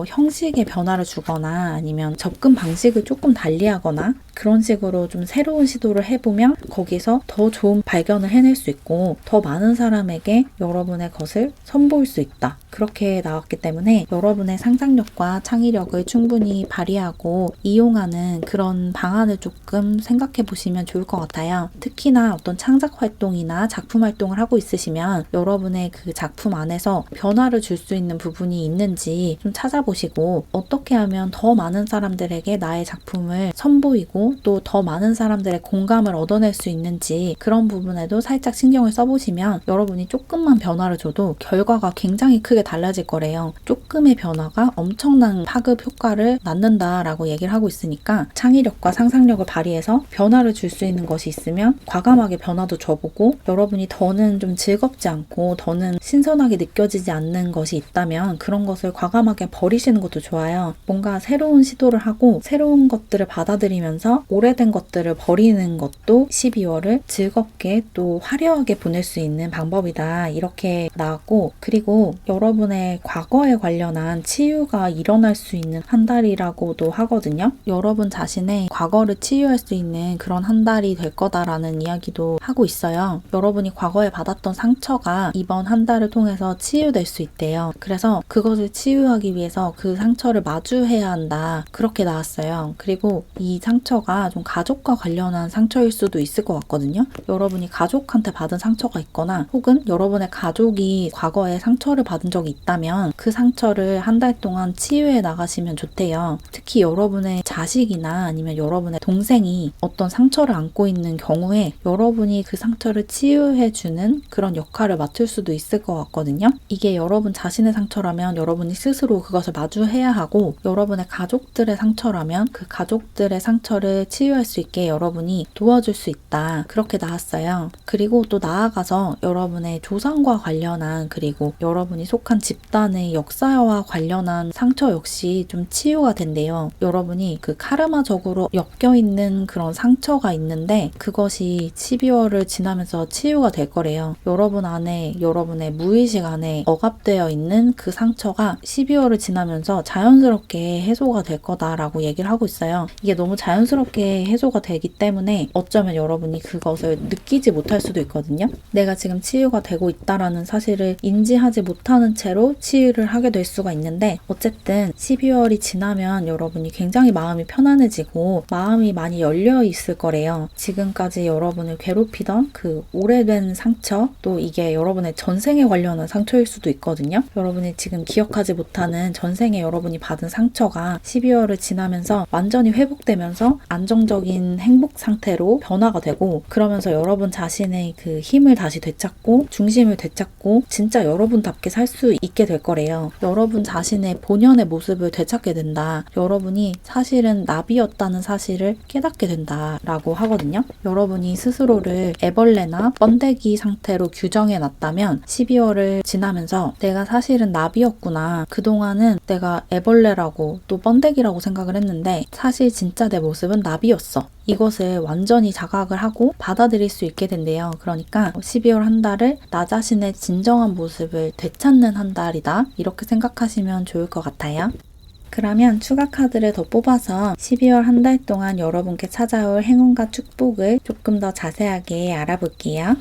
형식의 변화를 주거나 아니면 접근 방식을 조금 달리하거나 그런 식으로 좀 새로운 시도를 해보면 거기서 더 좋은 발견을 해낼 수 있고 더 많은 사람에게 여러분의 것을 선보일 수 있다. 그렇게 나왔기 때문에 여러분의 상상력과 창의력을 충분히 발휘하고 이용하는 그런 방안을 조금 생각해 보시면 좋을 것 같아요. 특히나 어떤 창작 활동이나 작품 활동을 하고 있으시면 여러분의 그 작품 안에서 변화를 줄 수 있는 부분이 있는지 좀 찾아보시고 어떻게 하면 더 많은 사람들에게 나의 작품을 선보이고 또 더 많은 사람들의 공감을 얻어낼 수 있는지 그런 부분에도 살짝 신경을 써보시면 여러분이 조금만 변화를 줘도 결과가 굉장히 크게 달라질 거래요. 조금의 변화가 엄청난 파급 효과를 낳는다라고 얘기를 하고 있으니까 창의력과 상상력을 발휘해서 변화를 줄 수 있는 것이 있으면 과감하게 변화도 줘보고, 여러분이 더는 좀 즐겁지 않고 더는 신선하게 느껴지지 않는 것이 있다면 그런 것을 과감하게 버리시는 것도 좋아요. 뭔가 새로운 시도를 하고 새로운 것들을 받아들이면서 오래된 것들을 버리는 것도 12월을 즐겁게 또 화려하게 보낼 수 있는 방법이다 이렇게 나왔고, 그리고 여러분의 과거에 관련한 치유가 일어날 수 있는 한 달이라고도 하거든요. 여러분 자신의 과거를 치유할 수 있는 그런 한 달이 될 거다라는 이야기도 하고 있어요. 여러분이 과거에 받았던 상처가 이번 한 달을 통해서 치유될 수 있대요. 그래서 그것을 치유하기 위해서 그 상처를 마주해야 한다 그렇게 나왔어요. 그리고 이 상처가 좀 가족과 관련한 상처일 수도 있을 것 같거든요. 여러분이 가족한테 받은 상처가 있거나 혹은 여러분의 가족이 과거에 상처를 받은 적이 있다면 그 상처를 한 달 동안 치유해 나가시면 좋대요. 특히 여러분의 자식이나 아니면 여러분의 동생이 어떤 상처를 안고 있는 경우에 여러분이 그 상처를 치유해주는 그런 역할을 맡을 수도 있을 것 같거든요. 이게 여러분 자신의 상처라면 여러분이 스스로 그것을 마주해야 하고, 여러분의 가족들의 상처라면 그 가족들의 상처를 치유할 수 있게 여러분이 도와줄 수 있다 그렇게 나왔어요. 그리고 또 나아가서 여러분의 조상과 관련한 그리고 여러분이 속한 집단의 역사와 관련한 상처 역시 좀 치유가 된대요. 여러분이 그 카르마적으로 엮여있는 그런 상처가 있는데 그것이 12월을 지나면서 치유가 될 거래요. 여러분 안에 여러분의 무의식 안에 억압되어 있는 그 상처가 12월을 지나면서 자연스럽게 해소가 될 거다라고 얘기를 하고 있어요. 이게 너무 자연스럽게 해소가 되기 때문에 어쩌면 여러분이 그것을 느끼지 못할 수도 있거든요. 내가 지금 치유가 되고 있다라는 사실을 인지하지 못하는 채로 치유를 하게 될 수가 있는데, 어쨌든 12월이 지나면 여러분이 굉장히 마음이 편안해지고 마음이 많이 열려 있을 거래요. 지금까지 여러분을 괴롭히던 그 오래된 상처, 또 이게 여러분의 전생에 관련한 상처일 수도 있거든요. 여러분이 지금 기억하지 못하는 전생에 여러분이 받은 상처가 12월을 지나면서 완전히 회복되면서 안정적인 행복 상태로 변화가 되고, 그러면서 여러분 자신의 그 힘을 다시 되찾고 중심을 되찾고 진짜 여러분답게 살 수 있게 될 거래요. 여러분 자신의 본연의 모습을 되찾게 된다. 여러분이 사실은 나비였다는 사실을 깨닫게 된다라고 하거든요. 여러분이 스스로를 애벌레나 번데기 상태로 규정해 놨다면 12월을 지나면서 내가 사실은 나비였구나. 그동안은 내가 애벌레라고 또 번데기라고 생각을 했는데 사실 진짜 내 모습은 나비였어. 이것을 완전히 자각을 하고 받아들일 수 있게 된대요. 그러니까 12월 한 달을 나 자신의 진정한 모습을 되찾는 한 달이다. 이렇게 생각하시면 좋을 것 같아요. 그러면 추가 카드를 더 뽑아서 12월 한 달 동안 여러분께 찾아올 행운과 축복을 조금 더 자세하게 알아볼게요.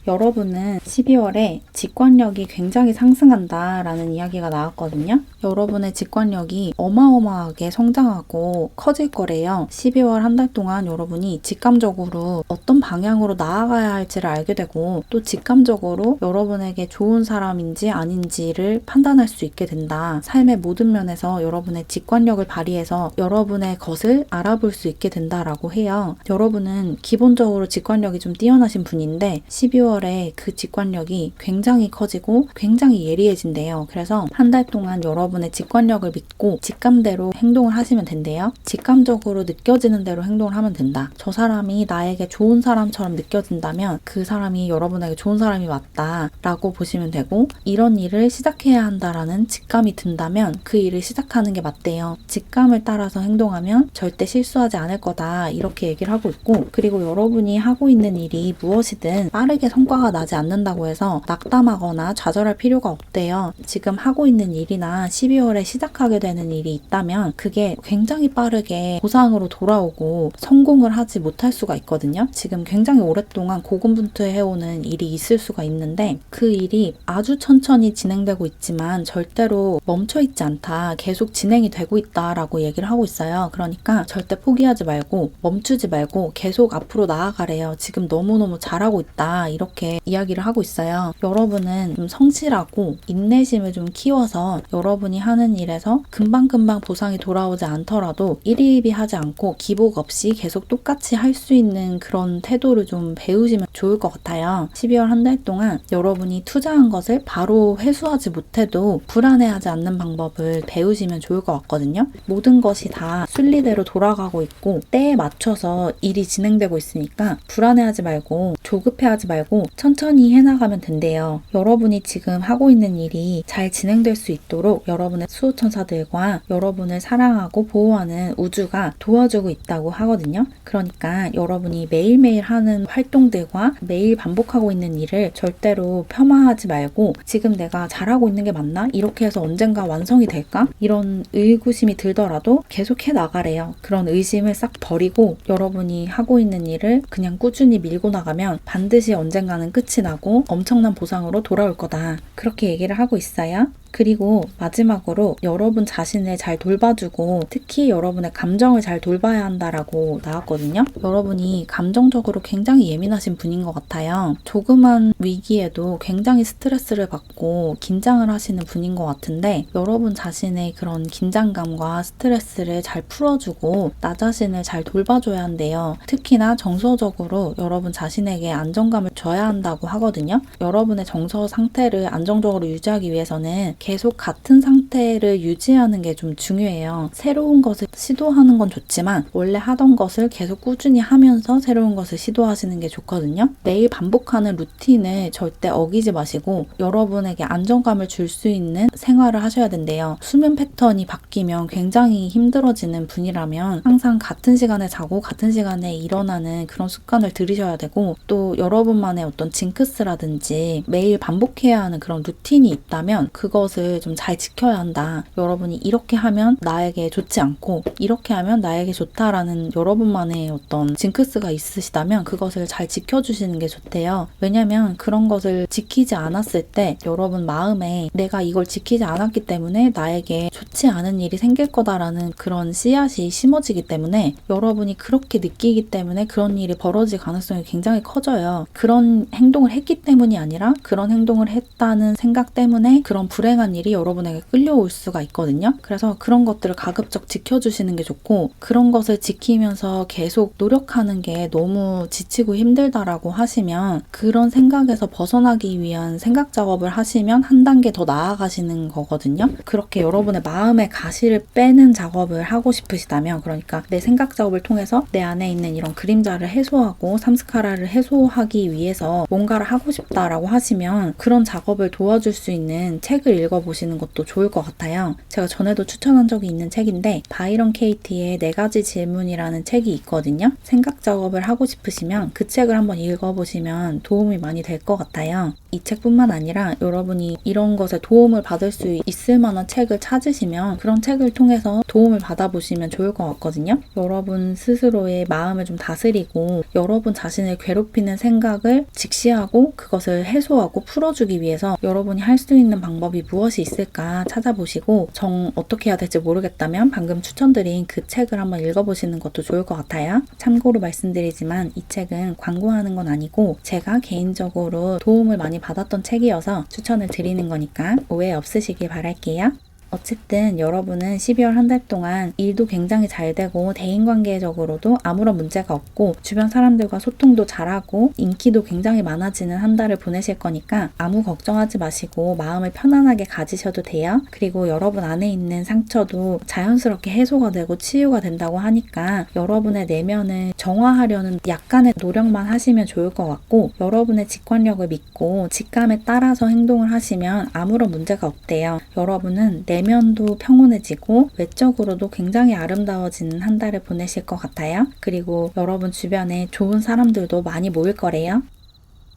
여러분은 12월에 직관력이 굉장히 상승한다라는 이야기가 나왔거든요. 여러분의 직관력이 어마어마하게 성장하고 커질 거래요. 12월 한 달 동안 여러분이 직감적으로 어떤 방향으로 나아가야 할지를 알게 되고 또 직감적으로 여러분에게 좋은 사람인지 아닌지를 판단할 수 있게 된다. 삶의 모든 면에서 여러분의 직관력을 발휘해서 여러분의 것을 알아볼 수 있게 된다라고 해요. 여러분은 기본적으로 직관력이 좀 뛰어나신 분인데 12월에 그 직관력이 굉장히 커지고 굉장히 예리해진대요. 그래서 한 달 동안 여러분의 직관력을 믿고 직감대로 행동을 하시면 된대요. 직감적으로 느껴지는 대로 행동을 하면 된다. 저 사람이 나에게 좋은 사람처럼 느껴진다면 그 사람이 여러분에게 좋은 사람이 맞다 라고 보시면 되고, 이런 일을 시작해야 한다라는 직감이 든다면 그 일을 시작하는 게 맞대요. 직감을 따라서 행동하면 절대 실수하지 않을 거다 이렇게 얘기를 하고 있고, 그리고 여러분이 하고 있는 일이 무엇이든 빠르게 성과가 나지 않는다고 해서 낙담하거나 좌절할 필요가 없대요. 지금 하고 있는 일이나 12월에 시작하게 되는 일이 있다면 그게 굉장히 빠르게 보상으로 돌아오고 성공을 하지 못할 수가 있거든요. 지금 굉장히 오랫동안 고군분투해오는 일이 있을 수가 있는데 그 일이 아주 천천히 진행되고 있지만 절대로 멈춰있지 않다. 계속 진행이 되고 있다라고 얘기를 하고 있어요. 그러니까 절대 포기하지 말고 멈추지 말고 계속 앞으로 나아가래요. 지금 너무너무 잘하고 있다. 이렇게 이야기를 하고 있어요. 여러분은 좀 성실하고 인내심을 좀 키워서 여러분이 하는 일에서 금방금방 보상이 돌아오지 않더라도 일희일비하지 않고 기복 없이 계속 똑같이 할 수 있는 그런 태도를 좀 배우시면 좋을 것 같아요. 12월 한 달 동안 여러분이 투자한 것을 바로 회수하지 못해도 불안해하지 않는 방법을 배우시면 좋을 것 같거든요. 모든 것이 다 순리대로 돌아가고 있고 때에 맞춰서 일이 진행되고 있으니까 불안해하지 말고 조급해하지 말고 천천히 해나가면 된대요. 여러분이 지금 하고 있는 일이 잘 진행될 수 있도록 여러분의 수호천사들과 여러분을 사랑하고 보호하는 우주가 도와주고 있다고 하거든요. 그러니까 여러분이 매일매일 하는 활동들과 매일 반복하고 있는 일을 절대로 폄하하지 말고 지금 내가 잘하고 있는 게 맞나? 이렇게 해서 언젠가 완성이 될까? 이런 의구심이 들더라도 계속 해 나가래요. 그런 의심을 싹 버리고 여러분이 하고 있는 일을 그냥 꾸준히 밀고 나가면 반드시 언젠가는 끝이 나고 엄청난 보상으로 돌아올 거다. 그렇게 얘기를 하고 있어요. 그리고 마지막으로 여러분 자신을 잘 돌봐주고 특히 여러분의 감정을 잘 돌봐야 한다라고 나왔거든요. 여러분이 감정적으로 굉장히 예민하신 분인 것 같아요. 조그만 위기에도 굉장히 스트레스를 받고 긴장을 하시는 분인 것 같은데 여러분 자신의 그런 긴장감과 스트레스를 잘 풀어주고 나 자신을 잘 돌봐줘야 한대요. 특히나 정서적으로 여러분 자신에게 안정감을 줘야 한다고 하거든요. 여러분의 정서 상태를 안정적으로 유지하기 위해서는 계속 같은 상태를 유지하는 게 좀 중요해요. 새로운 것을 시도하는 건 좋지만 원래 하던 것을 계속 꾸준히 하면서 새로운 것을 시도하시는 게 좋거든요. 매일 반복하는 루틴을 절대 어기지 마시고 여러분에게 안정감을 줄 수 있는 생활을 하셔야 된대요. 수면 패턴이 바뀌면 굉장히 힘들어지는 분이라면 항상 같은 시간에 자고 같은 시간에 일어나는 그런 습관을 들이셔야 되고 또 여러분만의 어떤 징크스라든지 매일 반복해야 하는 그런 루틴이 있다면 그것을 좀 잘 지켜야 한다. 여러분이 이렇게 하면 나에게 좋지 않고 이렇게 하면 나에게 좋다라는 여러분만의 어떤 징크스가 있으시다면 그것을 잘 지켜주시는 게 좋대요. 왜냐면 그런 것을 지키지 않았을 때 여러분 마음에 내가 이걸 지키지 않았기 때문에 나에게 좋지 않은 일이 생길 거다라는 그런 씨앗이 심어지기 때문에 여러분이 그렇게 느끼기 때문에 그런 일이 벌어질 가능성이 굉장히 커져요. 그런 행동을 했기 때문이 아니라 그런 행동을 했다는 생각 때문에 그런 불행한 불행한 일이 여러분에게 끌려올 수가 있거든요. 그래서 그런 것들을 가급적 지켜주시는 게 좋고, 그런 것을 지키면서 계속 노력하는 게 너무 지치고 힘들다라고 하시면 그런 생각에서 벗어나기 위한 생각 작업을 하시면 한 단계 더 나아가시는 거거든요. 그렇게 여러분의 마음의 가시를 빼는 작업을 하고 싶으시다면, 그러니까 내 생각 작업을 통해서 내 안에 있는 이런 그림자를 해소하고 삼스카라를 해소하기 위해서 뭔가를 하고 싶다라고 하시면 그런 작업을 도와줄 수 있는 책을 읽어보시는 것도 좋을 것 같아요. 제가 전에도 추천한 적이 있는 책인데 바이런 케이티의 4가지 질문이라는 책이 있거든요. 생각 작업을 하고 싶으시면 그 책을 한번 읽어보시면 도움이 많이 될 것 같아요. 이 책뿐만 아니라 여러분이 이런 것에 도움을 받을 수 있을 만한 책을 찾으시면 그런 책을 통해서 도움을 받아보시면 좋을 것 같거든요. 여러분 스스로의 마음을 좀 다스리고 여러분 자신을 괴롭히는 생각을 직시하고 그것을 해소하고 풀어주기 위해서 여러분이 할 수 있는 방법이 무엇이 있을까 찾아보시고 어떻게 해야 될지 모르겠다면 방금 추천드린 그 책을 한번 읽어보시는 것도 좋을 것 같아요. 참고로 말씀드리지만 이 책은 광고하는 건 아니고 제가 개인적으로 도움을 많이 받았던 책이어서 추천을 드리는 거니까 오해 없으시길 바랄게요. 어쨌든 여러분은 12월 한 달 동안 일도 굉장히 잘 되고 대인관계적으로도 아무런 문제가 없고 주변 사람들과 소통도 잘하고 인기도 굉장히 많아지는 한 달을 보내실 거니까 아무 걱정하지 마시고 마음을 편안하게 가지셔도 돼요. 그리고 여러분 안에 있는 상처도 자연스럽게 해소가 되고 치유가 된다고 하니까 여러분의 내면을 정화하려는 약간의 노력만 하시면 좋을 것 같고, 여러분의 직관력을 믿고 직감에 따라서 행동을 하시면 아무런 문제가 없대요. 여러분은 내면도 평온해지고 외적으로도 굉장히 아름다워지는 한 달을 보내실 것 같아요. 그리고 여러분 주변에 좋은 사람들도 많이 모일 거래요.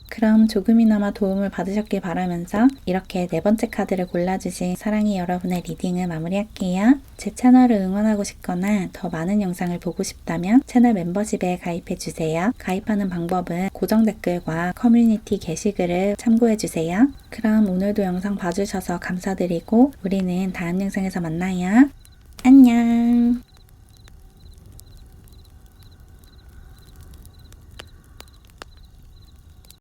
그럼 조금이나마 도움을 받으셨길 바라면서 이렇게 4번째 카드를 골라주신 사랑이 여러분의 리딩을 마무리할게요. 제 채널을 응원하고 싶거나 더 많은 영상을 보고 싶다면 채널 멤버십에 가입해주세요. 가입하는 방법은 고정 댓글과 커뮤니티 게시글을 참고해주세요. 그럼 오늘도 영상 봐주셔서 감사드리고 우리는 다음 영상에서 만나요. 안녕.